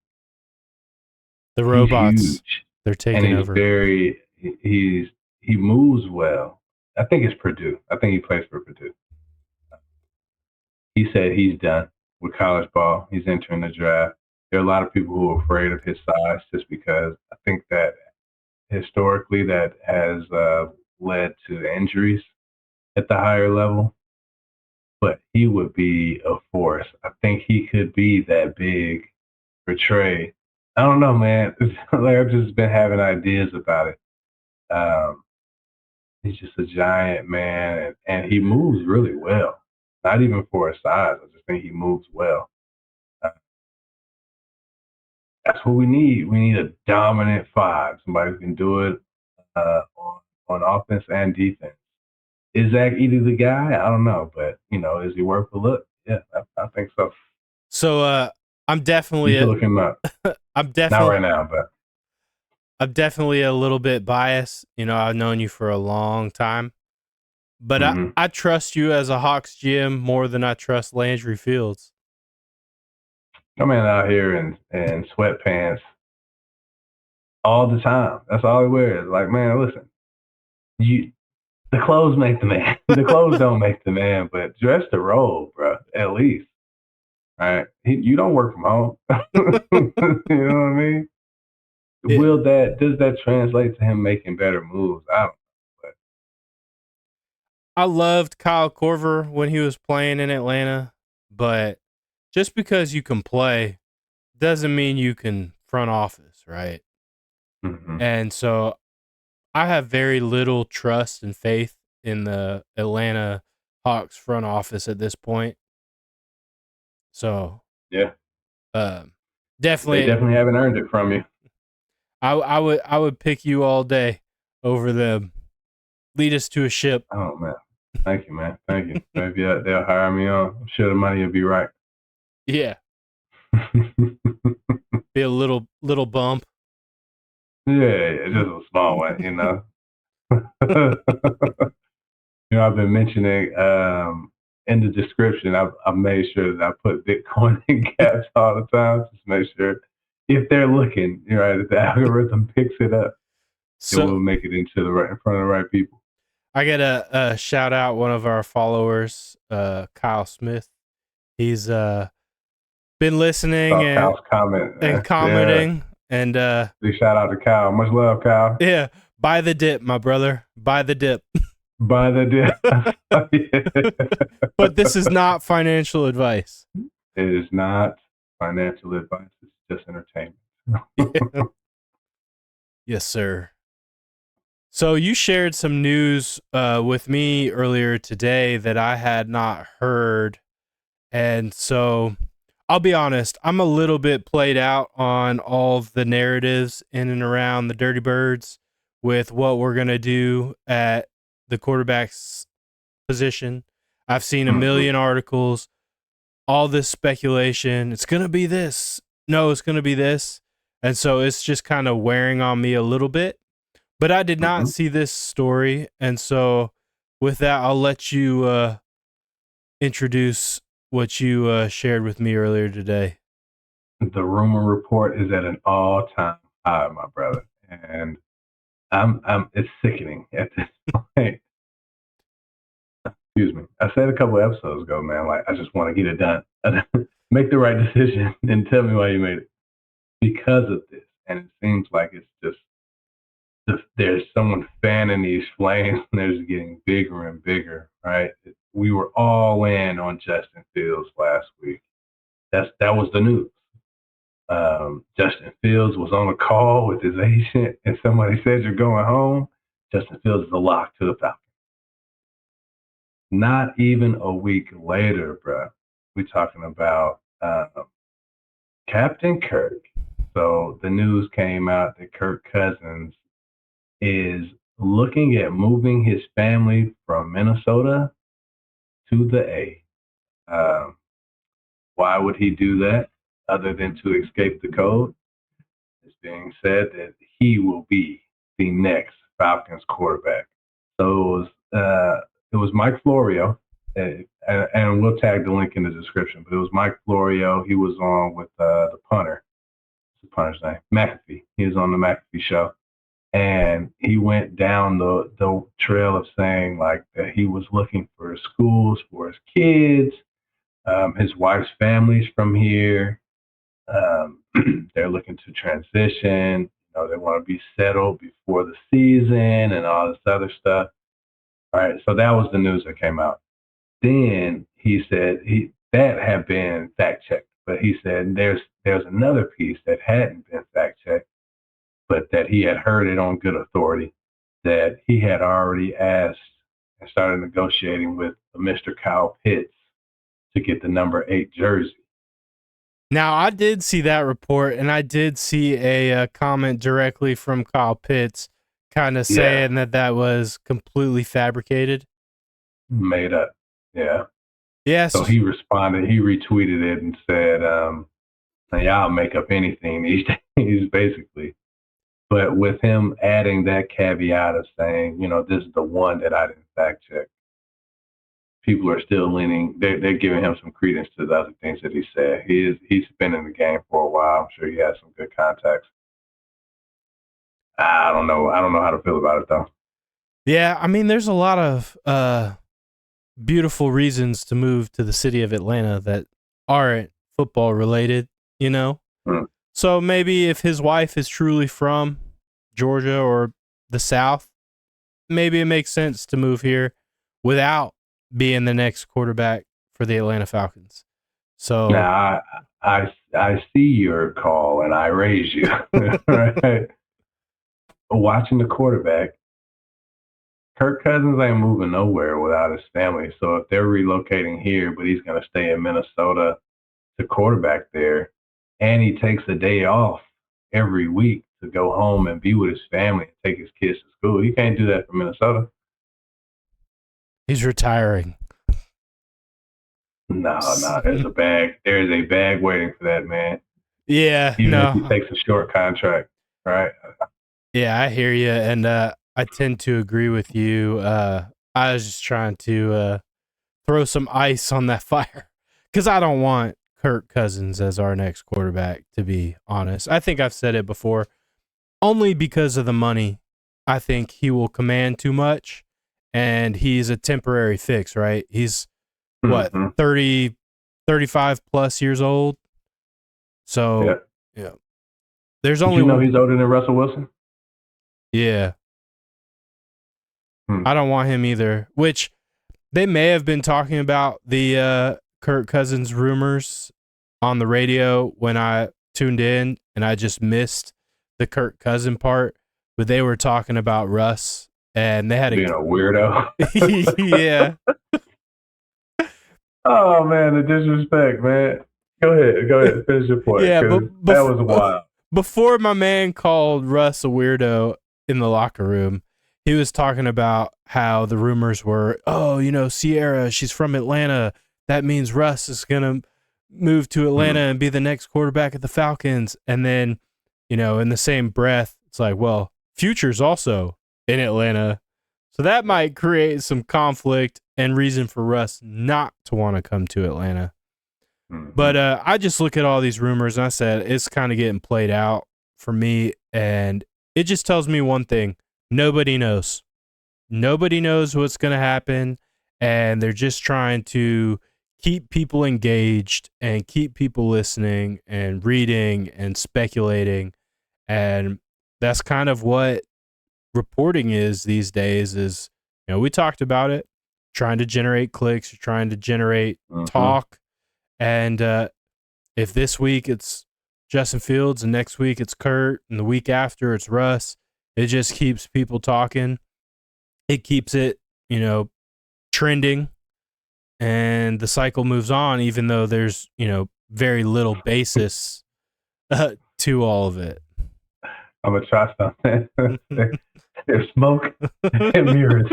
The robots, they're taking over. He moves well. I think it's Purdue. I think he plays for Purdue. He said he's done with college ball. He's entering the draft. There are a lot of people who are afraid of his size just because I think that historically that has led to injuries at the higher level. But he would be a force. I think he could be that big for Trae. I don't know, man. I've just been having ideas about it. He's just a giant man, and he moves really well. Not even for his size. I just think he moves well. That's what we need. We need a dominant 5, somebody who can do it on offense and defense. Is Zach Edey the guy? I don't know, but is he worth a look? Yeah, I think so. So I'm definitely you look him up. I'm definitely not right now, but I'm definitely a little bit biased. I've known you for a long time, but I trust you as a Hawks GM more than I trust Landry Fields. Coming out here in sweatpants all the time. That's all he wears. Like, man, listen, the clothes make the man. The clothes don't make the man, but dress the role, bro. at least. Right? You don't work from home. You know what I mean? Does that translate to him making better moves? I don't know. I loved Kyle Korver when he was playing in Atlanta, but just because you can play doesn't mean you can front office, right? Mm-hmm. And so I have very little trust and faith in the Atlanta Hawks front office at this point. So Yeah, they definitely, definitely haven't earned it from you. I would pick you all day over them. Lead us to a ship. Oh man, thank you, man. Thank you. Maybe they'll hire me on. I'm sure the money will be right. Yeah, be a little bump. Yeah, just a small one, you know. I've been mentioning in the description. I've made sure that I put Bitcoin in caps all the time. Just make sure if they're looking, right, if the algorithm picks it up, it will So make it into in front of the right people. I got a shout out one of our followers, Kyle Smith. He's been listening Saw Kyle's comment. and Yeah, commenting and big shout out to Kyle. Much love, Kyle. yeah, buy the dip, my brother. Buy the dip. By the day. But this is not financial advice. It is not financial advice. It's just entertainment. Yeah. Yes, sir. So you shared some news with me earlier today that I had not heard. And so I'll be honest, I'm a little bit played out on all of the narratives in and around the Dirty Birds with what we're going to do at the quarterback's position. I've seen a million articles, all this speculation. It's going to be this. No, it's going to be this. And so it's just kind of wearing on me a little bit. But I did not see this story. And so with that, I'll let you introduce what you shared with me earlier today. The rumor report is at an all-time high, my brother, and it's sickening at this point. Excuse me. I said a couple episodes ago, man, like I just want to get it done, make the right decision, and tell me why you made it because of this. And it seems like it's just there's someone fanning these flames, and they're just getting bigger and bigger, right? We were all in on Justin Fields last week. That was the news. Justin Fields was on a call with his agent, and somebody said, "You're going home." Justin Fields is a lock to the Falcons. Not even a week later, bro, we're talking about Captain Kirk. So the news came out that Kirk Cousins is looking at moving his family from Minnesota to the A. Why would he do that other than to escape the code? It's being said that he will be the next Falcons quarterback. So it was Mike Florio, and we'll tag the link in the description. But it was Mike Florio. He was on with the punter. What's the punter's name? McAfee. He was on the McAfee show, and he went down the trail of saying like that he was looking for schools for his kids. His wife's family's from here. They're looking to transition. They want to be settled before the season and all this other stuff. All right, so that was the news that came out. Then he said that had been fact checked, but he said there's another piece that hadn't been fact checked, but that he had heard it on good authority that he had already asked and started negotiating with Mr. Kyle Pitts to get the number 8 jersey. Now, I did see that report, and I did see a comment directly from Kyle Pitts kind of saying that was completely fabricated. Made up. Yeah. Yes. So he responded, he retweeted it and said, y'all make up anything these days, basically. But with him adding that caveat of saying, this is the one that I didn't fact check, people are still leaning. They're giving him some credence to the other things that he said. He's been in the game for a while. I'm sure he has some good contacts. I don't know how to feel about it though. Yeah, I mean, there's a lot of beautiful reasons to move to the city of Atlanta that aren't football related, you know? Mm. So maybe if his wife is truly from Georgia or the South, maybe it makes sense to move here without being the next quarterback for the Atlanta Falcons. So Now, I see your call and I raise you. Right? Watching the quarterback, Kirk Cousins ain't moving nowhere without his family. So if they're relocating here, but he's going to stay in Minnesota to quarterback there, and he takes a day off every week to go home and be with his family and take his kids to school. He can't do that from Minnesota. he's retiring. No, there's a bag. There is a bag waiting for that man. Yeah, Even if he takes a short contract, right? Yeah, I hear you, and I tend to agree with you. I was just trying to throw some ice on that fire because I don't want Kirk Cousins as our next quarterback, to be honest. I think I've said it before, only because of the money. I think he will command too much, and he's a temporary fix, right? He's, what, 30, 35 plus years old? So, yeah. There's only he's older than Russell Wilson? Yeah. I don't want him either, which they may have been talking about the Kirk Cousins rumors on the radio when I tuned in, and I just missed the Kirk Cousin part, but they were talking about Russ, and they had being a weirdo. Yeah. Oh, man, the disrespect, man. Go ahead, finish your point. Yeah, but that was wild. Before my man called Russ a weirdo in the locker room, he was talking about how the rumors were, Sierra, she's from Atlanta. That means Russ is going to move to Atlanta and be the next quarterback of the Falcons. And then, in the same breath, it's like, well, Future's also in Atlanta. So that might create some conflict and reason for Russ not to want to come to Atlanta. But I just look at all these rumors and I said, it's kind of getting played out for me. And it just tells me one thing. Nobody knows. Nobody knows what's going to happen. And they're just trying to keep people engaged and keep people listening and reading and speculating. And that's kind of what reporting is these days is, we talked about it, trying to generate clicks, trying to generate talk. And if this week it's Justin Fields and next week it's Kurt and the week after it's Russ, it just keeps people talking. It keeps it, trending, and the cycle moves on, even though there's, very little basis to all of it. I'm going to try something. There's smoke and mirrors.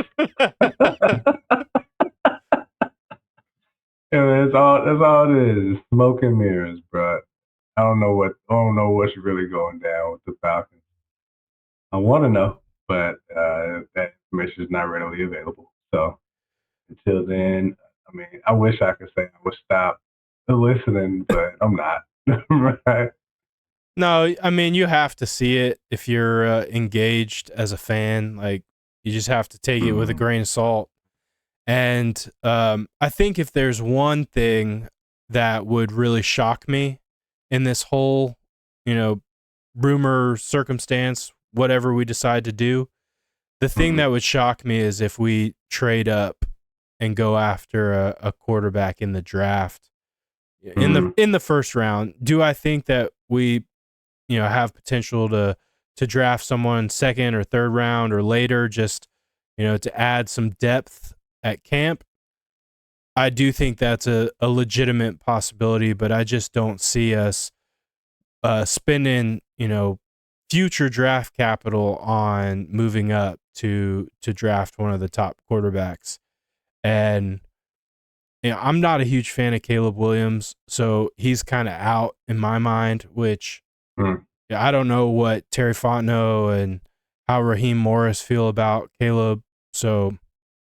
That's all it is. Smoke and mirrors, bro. I don't know what's really going down with the Falcons. I want to know, but that information is not readily available. So until then, I wish I could say I would stop listening, but I'm not. Right? No, you have to see it if you're engaged as a fan. Like, you just have to take it with a grain of salt. And I think if there's one thing that would really shock me in this whole, rumor circumstance, whatever we decide to do, the thing that would shock me is if we trade up and go after a quarterback in the draft in the first round. Do I think that we, have potential to draft someone second or third round or later, just, to add some depth at camp? I do think that's a legitimate possibility, but I just don't see us spending, future draft capital on moving up to draft one of the top quarterbacks. And I'm not a huge fan of Caleb Williams, so he's kind of out in my mind, which I don't know what Terry Fontenot and how Raheem Morris feel about Caleb. So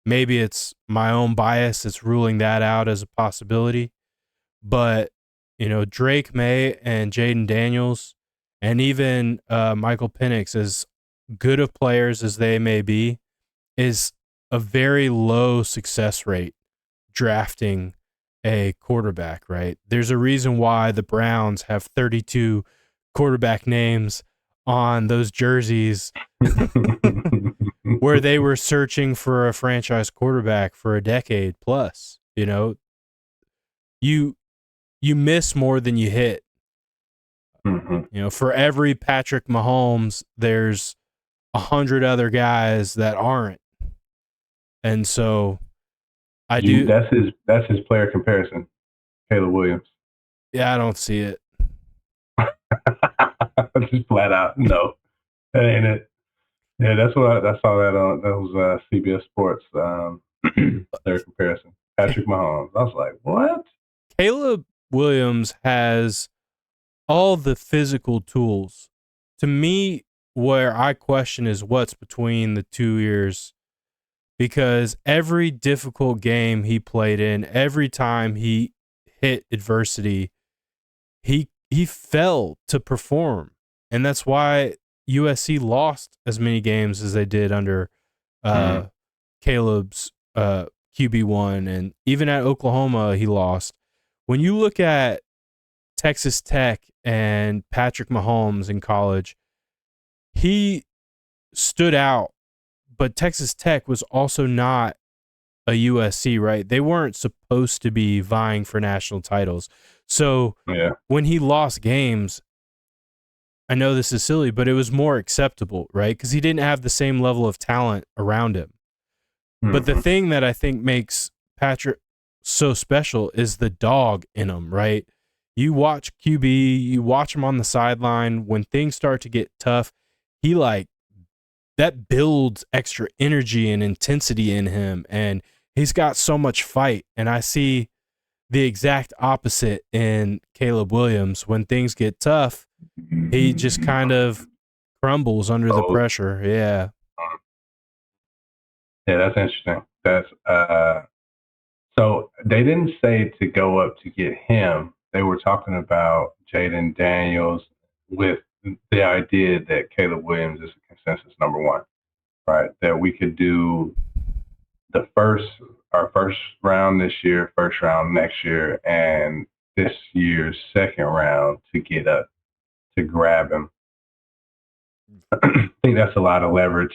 maybe it's my own bias that's ruling that out as a possibility. But, Drake May and Jaden Daniels and even Michael Penix, as good of players as they may be, is a very low success rate. drafting a quarterback, right? There's a reason why the Browns have 32 quarterback names on those jerseys where they were searching for a franchise quarterback for a decade plus. You know, you miss more than you hit. Mm-hmm. You know, for every Patrick Mahomes, there's 100 other guys that aren't. And so That's his player comparison, Caleb Williams. Yeah, I don't see it. Just flat out, no, that ain't it. Yeah, that's what I saw that on. That was CBS Sports. Their comparison, Patrick Mahomes. I was like, what? Caleb Williams has all the physical tools. To me, where I question is what's between the 2 years, because every difficult game he played in, every time he hit adversity, he fell to perform, and that's why USC lost as many games as they did under Caleb's QB1, and even at Oklahoma he lost. When you look at Texas Tech and Patrick Mahomes in college, he stood out, but Texas Tech was also not a USC, right? They weren't supposed to be vying for national titles. So when he lost games, I know this is silly, but it was more acceptable, right? Because he didn't have the same level of talent around him. Mm-hmm. But the thing that I think makes Patrick so special is the dog in him, right? You watch QB, you watch him on the sideline. When things start to get tough, he that builds extra energy and intensity in him, and he's got so much fight. And I see the exact opposite in Caleb Williams. When things get tough, he just kind of crumbles under the pressure. Yeah. Yeah, that's interesting. That's so they didn't say to go up to get him. They were talking about Jaden Daniels with the idea that Caleb Williams is a consensus number one, right? That we could do our first round this year, first round next year, and this year's second round to get up to grab him. I think that's a lot to leverage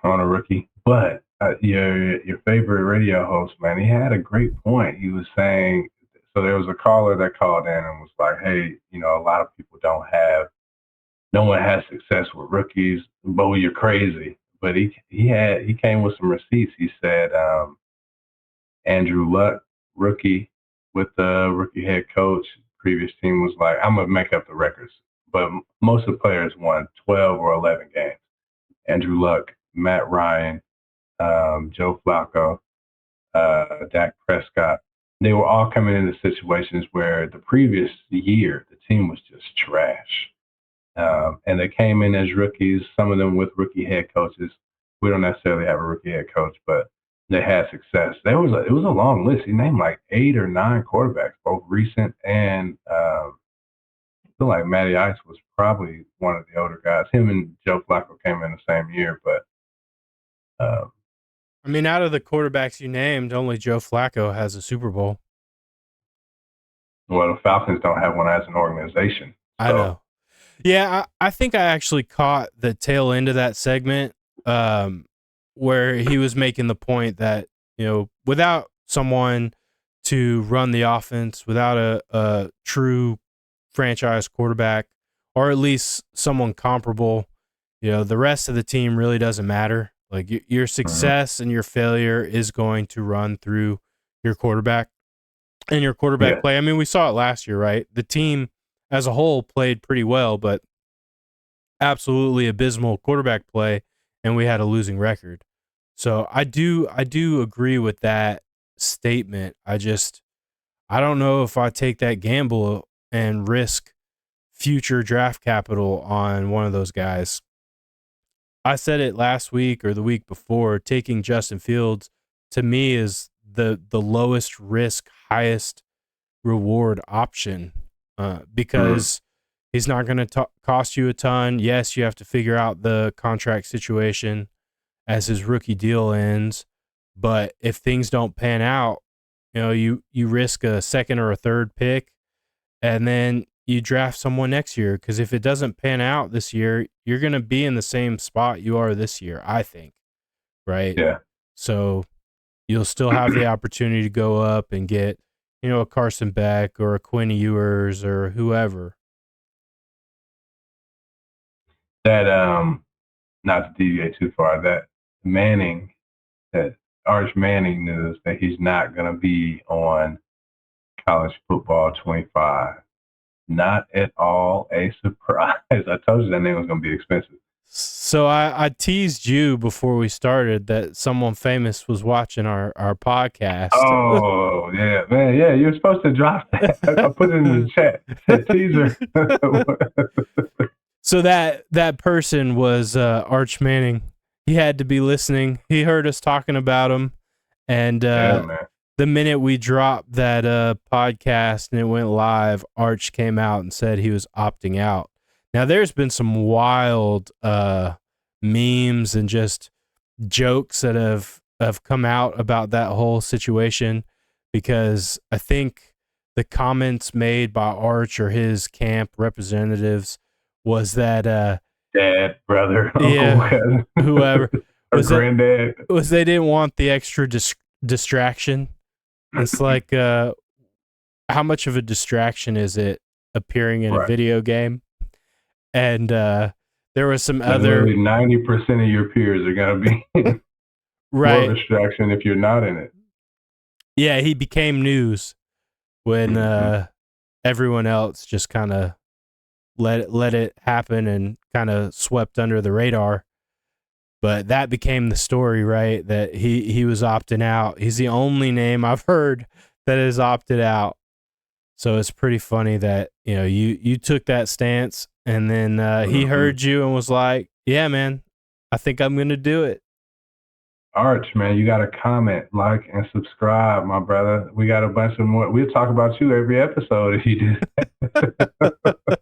on a rookie. But your favorite radio host, man, he had a great point. He was saying, so there was a caller that called in and was like, hey, a lot of people no one has success with rookies. Bo, you're crazy. But he came with some receipts. He said Andrew Luck, rookie with the rookie head coach, previous team was like, I'm gonna make up the records, but most of the players won 12 or 11 games. Andrew Luck, Matt Ryan, Joe Flacco, Dak Prescott. They were all coming into situations where the previous year the team was just trash. And they came in as rookies, some of them with rookie head coaches. We don't necessarily have a rookie head coach, but they had success. It was a long list. He named like 8 or 9 quarterbacks, both recent and I feel like Matty Ice was probably one of the older guys. Him and Joe Flacco came in the same year, but I mean, out of the quarterbacks you named, only Joe Flacco has a Super Bowl. Well, the Falcons don't have one as an organization. So. I know. Yeah, I think I actually caught the tail end of that segment where he was making the point that, without someone to run the offense, without a true franchise quarterback, or at least someone comparable, the rest of the team really doesn't matter. Like your success and your failure is going to run through your quarterback and your quarterback play. I mean, we saw it last year, right? The team as a whole played pretty well, but absolutely abysmal quarterback play, and we had a losing record. So I do agree with that statement. I don't know if I take that gamble and risk future draft capital on one of those guys. I said it last week or the week before, taking Justin Fields to me is the lowest risk, highest reward option because he's not going to cost you a ton. Yes, you have to figure out the contract situation as his rookie deal ends, But if things don't pan out, you risk a second or a third pick, and then you draft someone next year. Because if it doesn't pan out this year, you're going to be in the same spot you are this year, I think. Right? Yeah. So you'll still have the opportunity to go up and get, a Carson Beck or a Quinn Ewers or whoever. That, not to deviate too far, that Arch Manning news that he's not going to be on College Football 25. Not at all a surprise. I told you that name was going to be expensive. So I teased you before we started that someone famous was watching our podcast. Oh, yeah, man. Yeah, you're supposed to drop that. I put it in the chat. Said teaser. So that person was Arch Manning. He had to be listening. He heard us talking about him. And the minute we dropped that podcast and it went live, Arch came out and said he was opting out. Now, there's been some wild memes and just jokes that have come out about that whole situation, because I think the comments made by Arch or his camp representatives was that dad, brother, yeah, uncle, whoever or granddad was they didn't want the extra distraction. It's like how much of a distraction is it appearing in a video game? And there was some other 90% of your peers are gonna be right more distraction if you're not in it. Yeah, he became news when everyone else just kind of let it happen and kind of swept under the radar. But that became the story, right? That he was opting out. He's the only name I've heard that has opted out. So it's pretty funny that you took that stance, and then he heard you and was like, "Yeah, man, I think I'm gonna do it." Arch, man, you got to comment, like, and subscribe, my brother. We got a bunch of more. We'll talk about you every episode if you do that.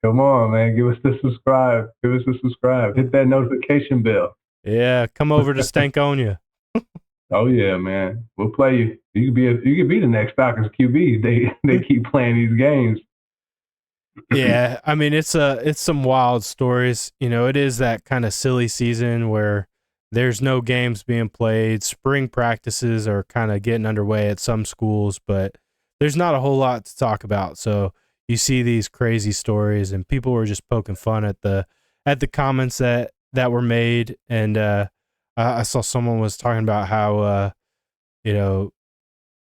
Come on, man. Give us the subscribe. Hit that notification bell. Yeah, come over to Stankonia. Oh yeah, man. We'll play you. You could be the next Falcons QB. They keep playing these games. Yeah, I mean it's some wild stories. It is that kind of silly season where there's no games being played. Spring practices are kind of getting underway at some schools, but there's not a whole lot to talk about. So you see these crazy stories, and people were just poking fun at the comments that were made. And I saw someone was talking about how no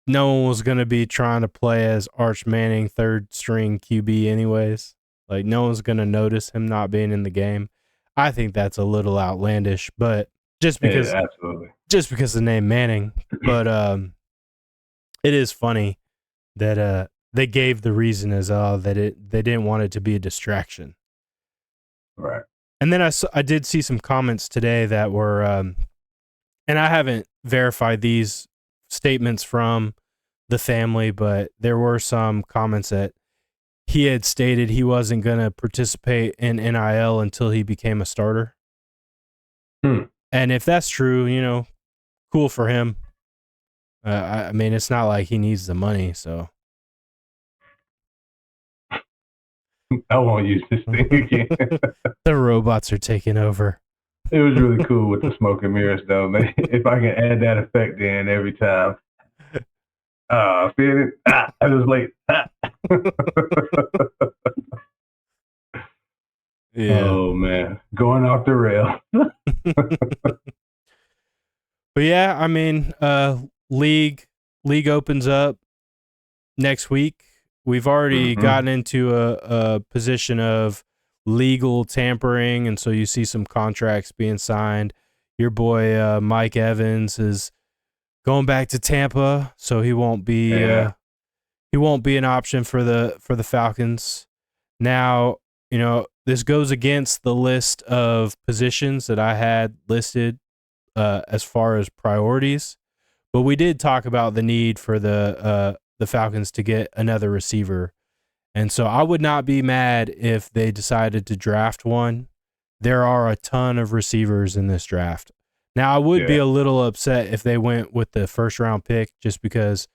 one was going to be trying to play as Arch Manning third string QB anyways. Like, no one's going to notice him not being in the game. I think that's a little outlandish, but just because the name Manning. But it is funny that they gave the reason as that they didn't want it to be a distraction. Right. And then I did see some comments today that were, and I haven't verified these statements from the family, but there were some comments that he had stated he wasn't going to participate in NIL until he became a starter. And if that's true, cool for him. I mean, it's not like he needs the money, so. I won't use this thing again. The robots are taking over. It was really cool with the smoke and mirrors, though. Man. If I can add that effect in every time. Feel it? I was late. Yeah. Oh, man. Going off the rail. But yeah, I mean, league opens up next week. We've already gotten into a position of legal tampering, and so you see some contracts being signed. Your boy Mike Evans is going back to Tampa, so he won't be an option for the Falcons. Now, this goes against the list of positions that I had listed as far as priorities, but we did talk about the need for the Falcons to get another receiver. And so I would not be mad if they decided to draft one. There are a ton of receivers in this draft. Now, I would be a little upset if they went with the first round pick just because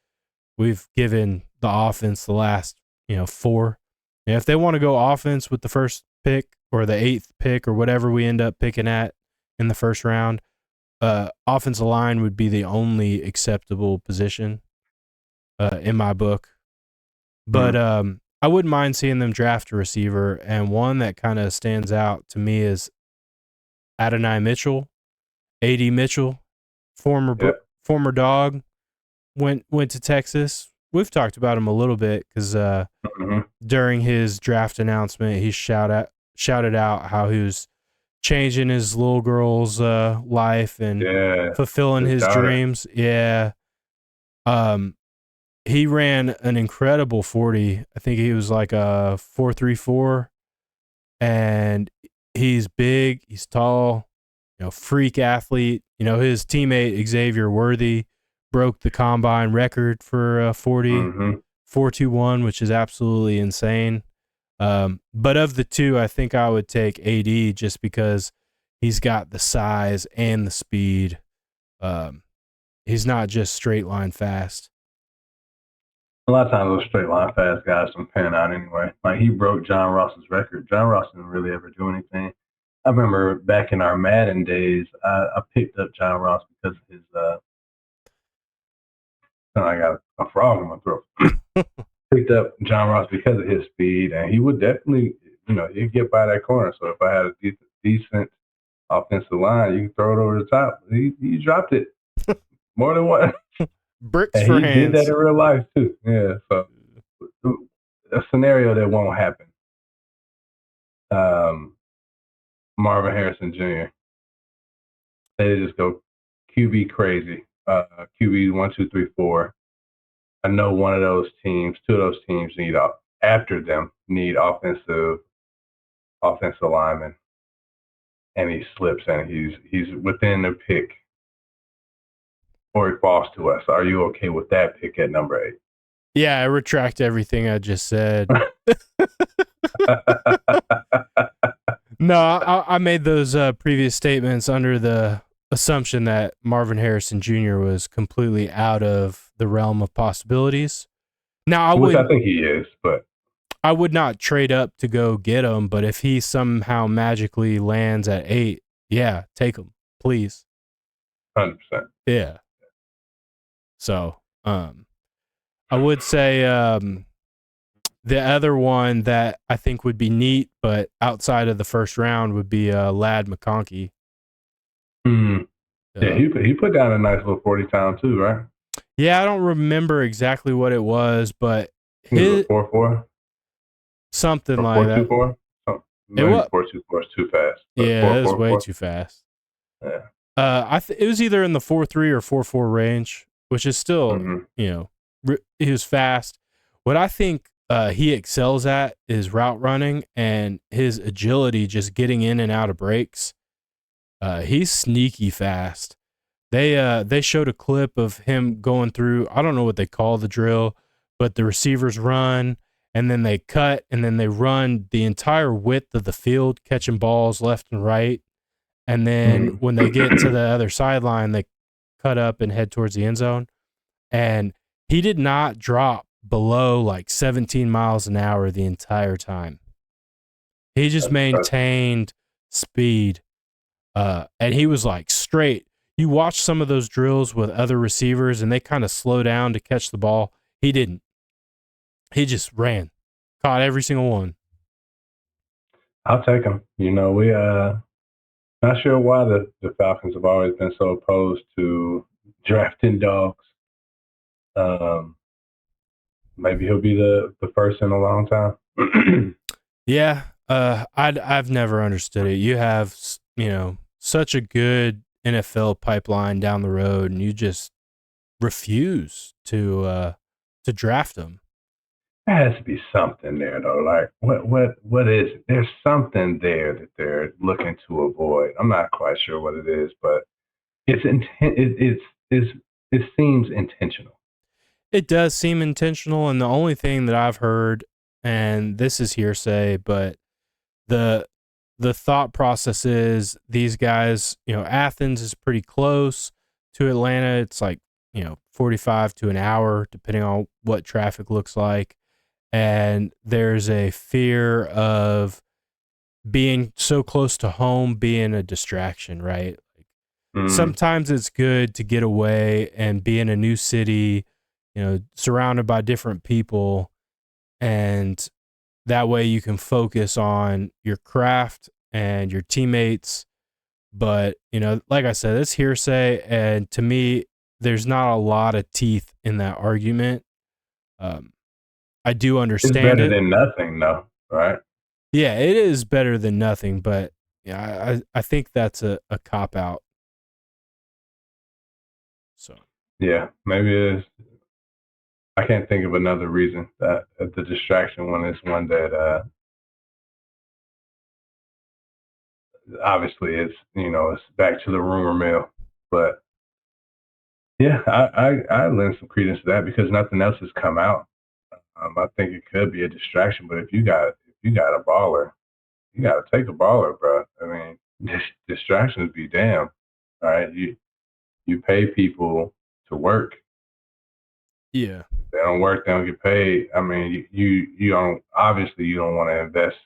we've given the offense the last, 4. And if they want to go offense with the first pick or the 8th pick or whatever we end up picking at in the first round, offensive line would be the only acceptable position in my book. But I wouldn't mind seeing them draft a receiver, and one that kind of stands out to me is Edey Mitchell, former Dog, went to Texas. We've talked about him a little bit because during his draft announcement, he shouted out how he was changing his little girl's life and fulfilling his dreams. Yeah. He ran an incredible 40. I think he was like a 4.34, and he's big, he's tall, freak athlete. His teammate Xavier Worthy broke the combine record for 40, 4.21, which is absolutely insane. But of the two, I think I would take Edey just because he's got the size and the speed. He's not just straight line fast. A lot of times those straight line fast guys don't pan out anyway. Like, he broke John Ross's record. John Ross didn't really ever do anything. I remember back in our Madden days, I picked up John Ross because of his I got a frog in my throat. Picked up John Ross because of his speed, and he would definitely, he'd get by that corner. So if I had a decent offensive line, you can throw it over the top. He dropped it more than once. Bricks for hands. He did that in real life too. Yeah, so a scenario that won't happen. Marvin Harrison Jr. They just go QB crazy. QB 1, 2, 3, 4. I know two of those teams need offensive linemen, and he slips and he's within the pick, or he falls to us. Are you okay with that pick at number 8? Yeah, I retract everything I just said. No, I made those previous statements under the assumption that Marvin Harrison Jr. was completely out of the realm of possibilities. Now, I think he is, but I would not trade up to go get him. But if he somehow magically lands at 8, yeah, take him, please. 100%. Yeah. So, I would say the other one that I think would be neat, but outside of the first round, would be Ladd McConkey. Yeah, he put down a nice little 40 time too, right? Yeah, I don't remember exactly what it was, but his 4.4, something like that. 4.24. Maybe 4.24 is too fast. Yeah, it was way too fast. Yeah. It was either in the 4.3 or 4.4 range, which is still, he was fast. What I think he excels at is route running and his agility, just getting in and out of breaks. He's sneaky fast. They showed a clip of him going through, I don't know what they call the drill, but the receivers run and then they cut and then they run the entire width of the field, catching balls left and right. And then when they get to the other sideline, they cut up and head towards the end zone. And he did not drop below like 17 miles an hour the entire time. He just maintained speed. And he was like straight. You watch some of those drills with other receivers and they kind of slow down to catch the ball. He didn't. He just ran. Caught every single one. I'll take him. We not sure why the Falcons have always been so opposed to drafting dogs. Maybe he'll be the first in a long time. Yeah. I've never understood it. You have, such a good NFL pipeline down the road, and you just refuse to draft them. There has to be something there, though. Like, what is it? There's something there that they're looking to avoid. I'm not quite sure what it is, but it seems intentional. It does seem intentional, and the only thing that I've heard, and this is hearsay, but the the thought process is these guys, Athens is pretty close to Atlanta. It's like, 45 to an hour, depending on what traffic looks like. And there's a fear of being so close to home being a distraction, right? Sometimes it's good to get away and be in a new city, surrounded by different people, and that way you can focus on your craft and your teammates. But, like I said, it's hearsay, and to me, there's not a lot of teeth in that argument. I do understand it's better than nothing, though, right? Yeah, it is better than nothing, but yeah, I think that's a cop out. So yeah, maybe it is. I can't think of another reason that the distraction one is one that obviously it's back to the rumor mill, but yeah, I lend some credence to that because nothing else has come out. I think it could be a distraction, but if you got a baller, you got to take a baller, bro. I mean, distractions be damn. All right, you pay people to work. yeah, They don't work, they don't get paid. I mean, you don't obviously you don't want to invest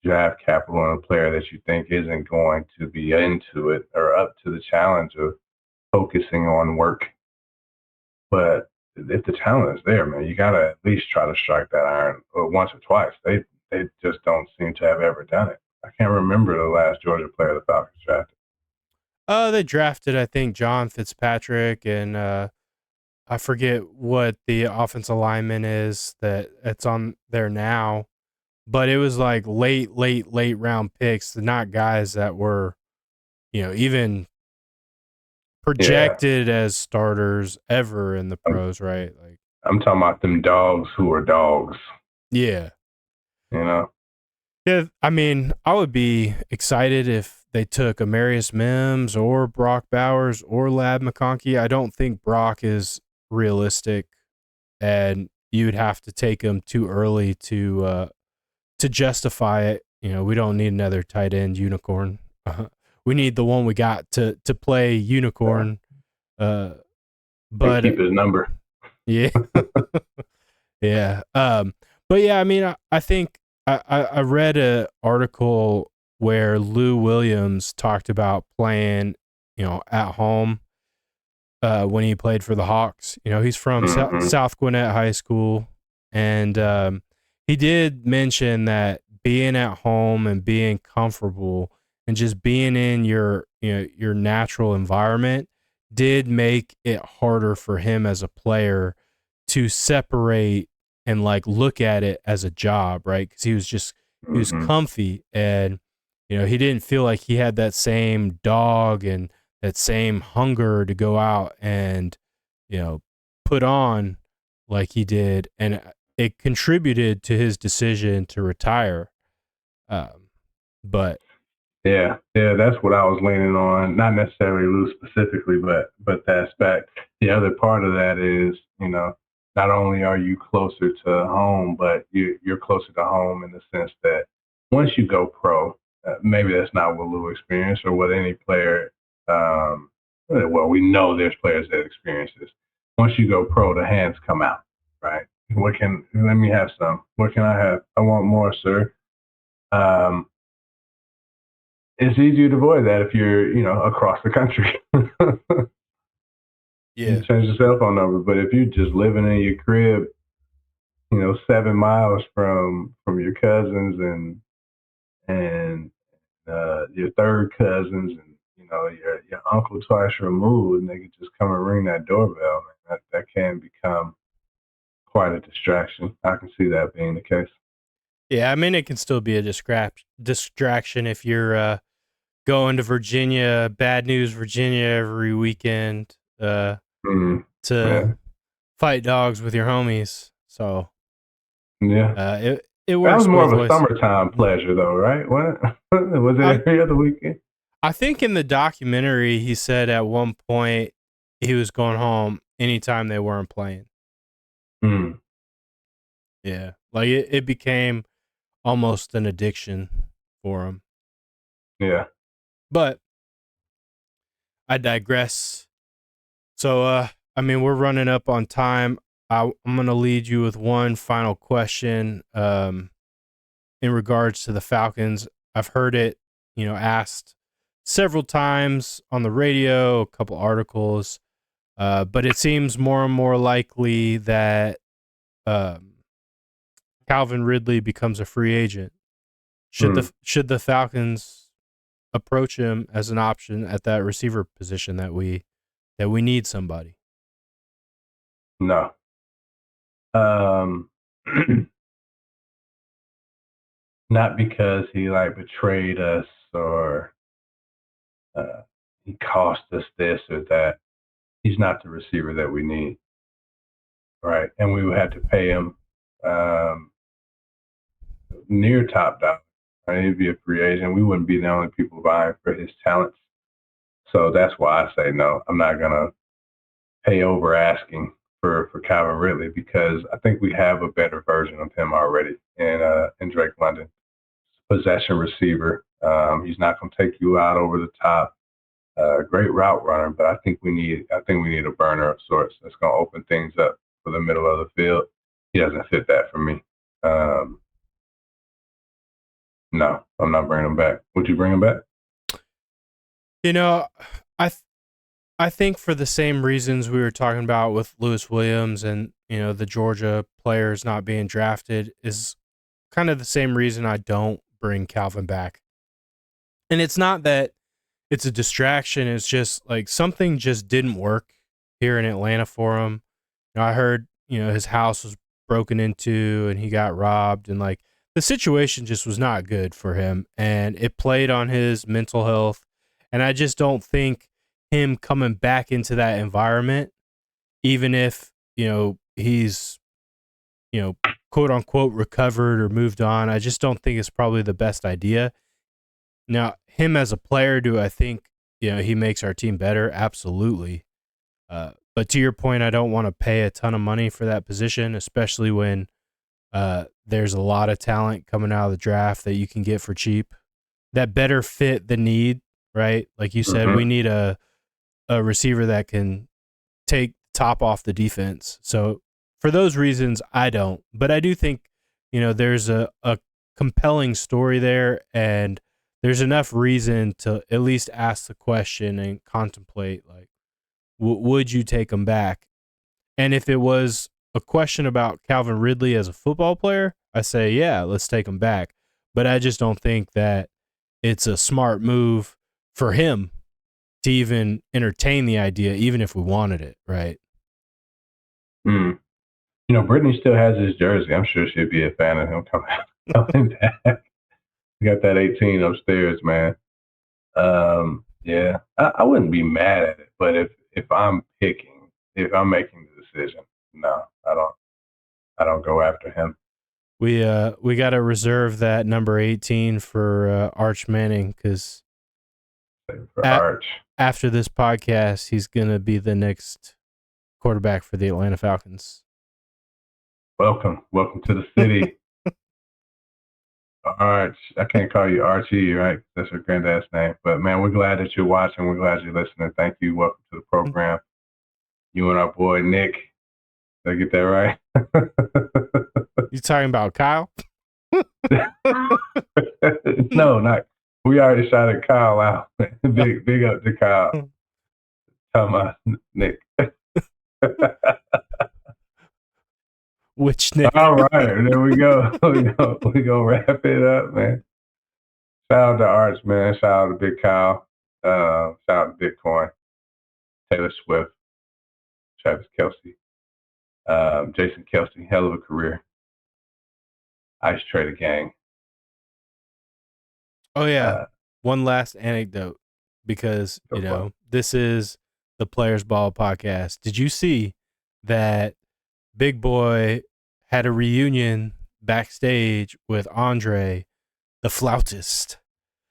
draft capital in a player that you think isn't going to be into it or up to the challenge of focusing on work. But if the talent is there, man, you gotta at least try to strike that iron once or twice. They just don't seem to have ever done it. I can't remember the last Georgia player the Falcons drafted. they drafted, I think, John Fitzpatrick, and I forget what the offensive lineman is that's on there now, but it was like late round picks, not guys that were, even projected as starters ever in the pros, right? Like, I'm talking about them dogs who are dogs. yeah. You know? Yeah, I mean, I would be excited if they took Amarius Mims or Brock Bowers or Lab McConkey. I don't think Brock is realistic, and you'd have to take him too early to justify it. We don't need another tight end unicorn. We need the one we got to play unicorn. But keep his number. Yeah. Yeah. But yeah, I mean, I think I read an article where Lou Williams talked about playing, at home when he played for the Hawks. He's from South Gwinnett High School, and he did mention that being at home and being comfortable and just being in your your natural environment did make it harder for him as a player to separate and like look at it as a job, right? Because he was comfy, and he didn't feel like he had that same dog and that same hunger to go out and put on like he did, and it contributed to his decision to retire. But yeah, that's what I was leaning on. Not necessarily Lou specifically, but that aspect. The other part of that is, not only are you closer to home, but you're closer to home in the sense that once you go pro, maybe that's not what Lou experienced or what any player. Well, we know there's players that experience this. Once you go pro, the hands come out, right? Let me have some. What can I have? I want more, sir. It's easier to avoid that if you're, across the country. yeah, You change the cell phone number, but if you're just living in your crib, 7 miles from your cousins and your third cousins and your uncle twice removed, and they can just come and ring that doorbell. Man, that can become quite a distraction. I can see that being the case. yeah. I mean, it can still be a distraction if you're going to Virginia, Bad News Virginia, every weekend to fight dogs with your homies. So yeah, it works. That was more of a ways. summertime pleasure, though, right? What was it every other weekend? I think in the documentary he said at one point he was going home anytime they weren't playing. Yeah, like it became almost an addiction for him. Yeah. But I digress. So, we're running up on time. I'm going to lead you with one final question in regards to the Falcons. I've heard it, asked several times on the radio, a couple articles, but it seems more and more likely that Calvin Ridley becomes a free agent. Should the Falcons approach him as an option at that receiver position that we need somebody? No. Not because he betrayed us or he cost us this or that. He's not the receiver that we need, right? And we would have to pay him near top dollar. Right? He'd be a free agent. We wouldn't be the only people buying for his talents. So that's why I say no. I'm not gonna pay over asking for Calvin Ridley because I think we have a better version of him already in Drake London. Possession receiver. He's not going to take you out over the top. Great route runner, but I think we need a burner of sorts that's going to open things up for the middle of the field. He doesn't fit that for me. No, I'm not bringing him back. Would you bring him back? I think for the same reasons we were talking about with Lewis Williams and the Georgia players not being drafted is kind of the same reason I don't bring Calvin back. And it's not that it's a distraction. It's just like something just didn't work here in Atlanta for him. I heard, his house was broken into and he got robbed and like the situation just was not good for him and it played on his mental health. And I just don't think him coming back into that environment, even if, he's, quote unquote recovered or moved on, I just don't think it's probably the best idea. Now, him as a player, do I think, he makes our team better? Absolutely. But to your point, I don't want to pay a ton of money for that position, especially when there's a lot of talent coming out of the draft that you can get for cheap that better fit the need, right? Like you said, we need a receiver that can take top off the defense. So for those reasons, I don't. But I do think, there's a compelling story there and there's enough reason to at least ask the question and contemplate, like, would you take him back? And if it was a question about Calvin Ridley as a football player, I say, yeah, let's take him back. But I just don't think that it's a smart move for him to even entertain the idea, even if we wanted it, right? Brittany still has his jersey. I'm sure she'd be a fan of him coming back. We got that 18 upstairs, man. Yeah, I wouldn't be mad at it, but if I'm making the decision, no, I don't go after him. We got to reserve that number 18 for Arch Manning because after this podcast, he's gonna be the next quarterback for the Atlanta Falcons. Welcome to the city. Arch, I can't call you Archie, right? That's your granddad's name. But man, we're glad that you're watching. We're glad you're listening. Thank you. Welcome to the program. You and our boy Nick. Did I get that right? You talking about Kyle? No, not. We already shouted Kyle out. Big up to Kyle. Talking about Nick. Which Nick? All right, there we go. We go wrap it up, man. Shout out to Arch, man. Shout out to Big Kyle. Shout out to Bitcoin. Taylor Swift. Travis Kelce. Jason Kelce. Hell of a career. Ice Trae the gang. Oh yeah. One last anecdote because this is the Players Ball podcast. Did you see that Big Boy had a reunion backstage with Andre, the flautist?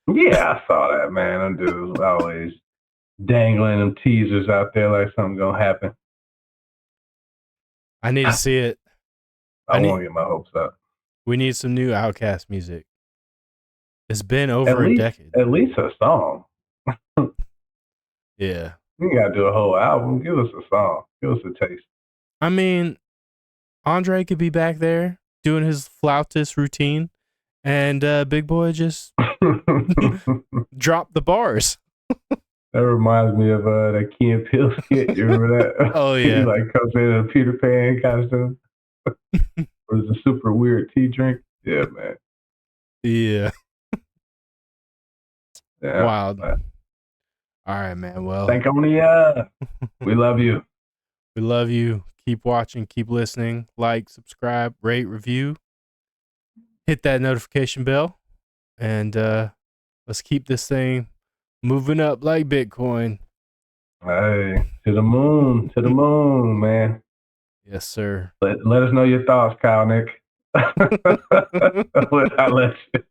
Yeah, I saw that, man. Them dudes always dangling them teasers out there like something's gonna happen. I need to see it. I won't get my hopes up. We need some new Outkast music. It's been over a decade. At least a song. Yeah. You gotta do a whole album. Give us a song. Give us a taste. I mean, Andre could be back there doing his flautist routine, and Big Boy just drop the bars. That reminds me of that Key and Peele skit. You remember that? Oh yeah. He like comes in a Peter Pan costume. Or is a super weird tea drink? Yeah, man. Yeah. Yeah. Wild. All right, man. Well, thank you. We love you. We love you. Keep watching. Keep listening. Like, subscribe, rate, review. Hit that notification bell, and let's keep this thing moving up like Bitcoin. Hey, to the moon, man. Yes, sir. Let us know your thoughts, Kyle Nick. I'll let you.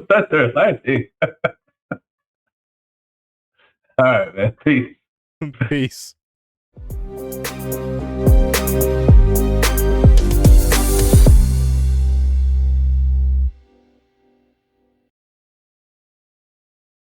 Thunder lightning. All right, man. Peace. Peace.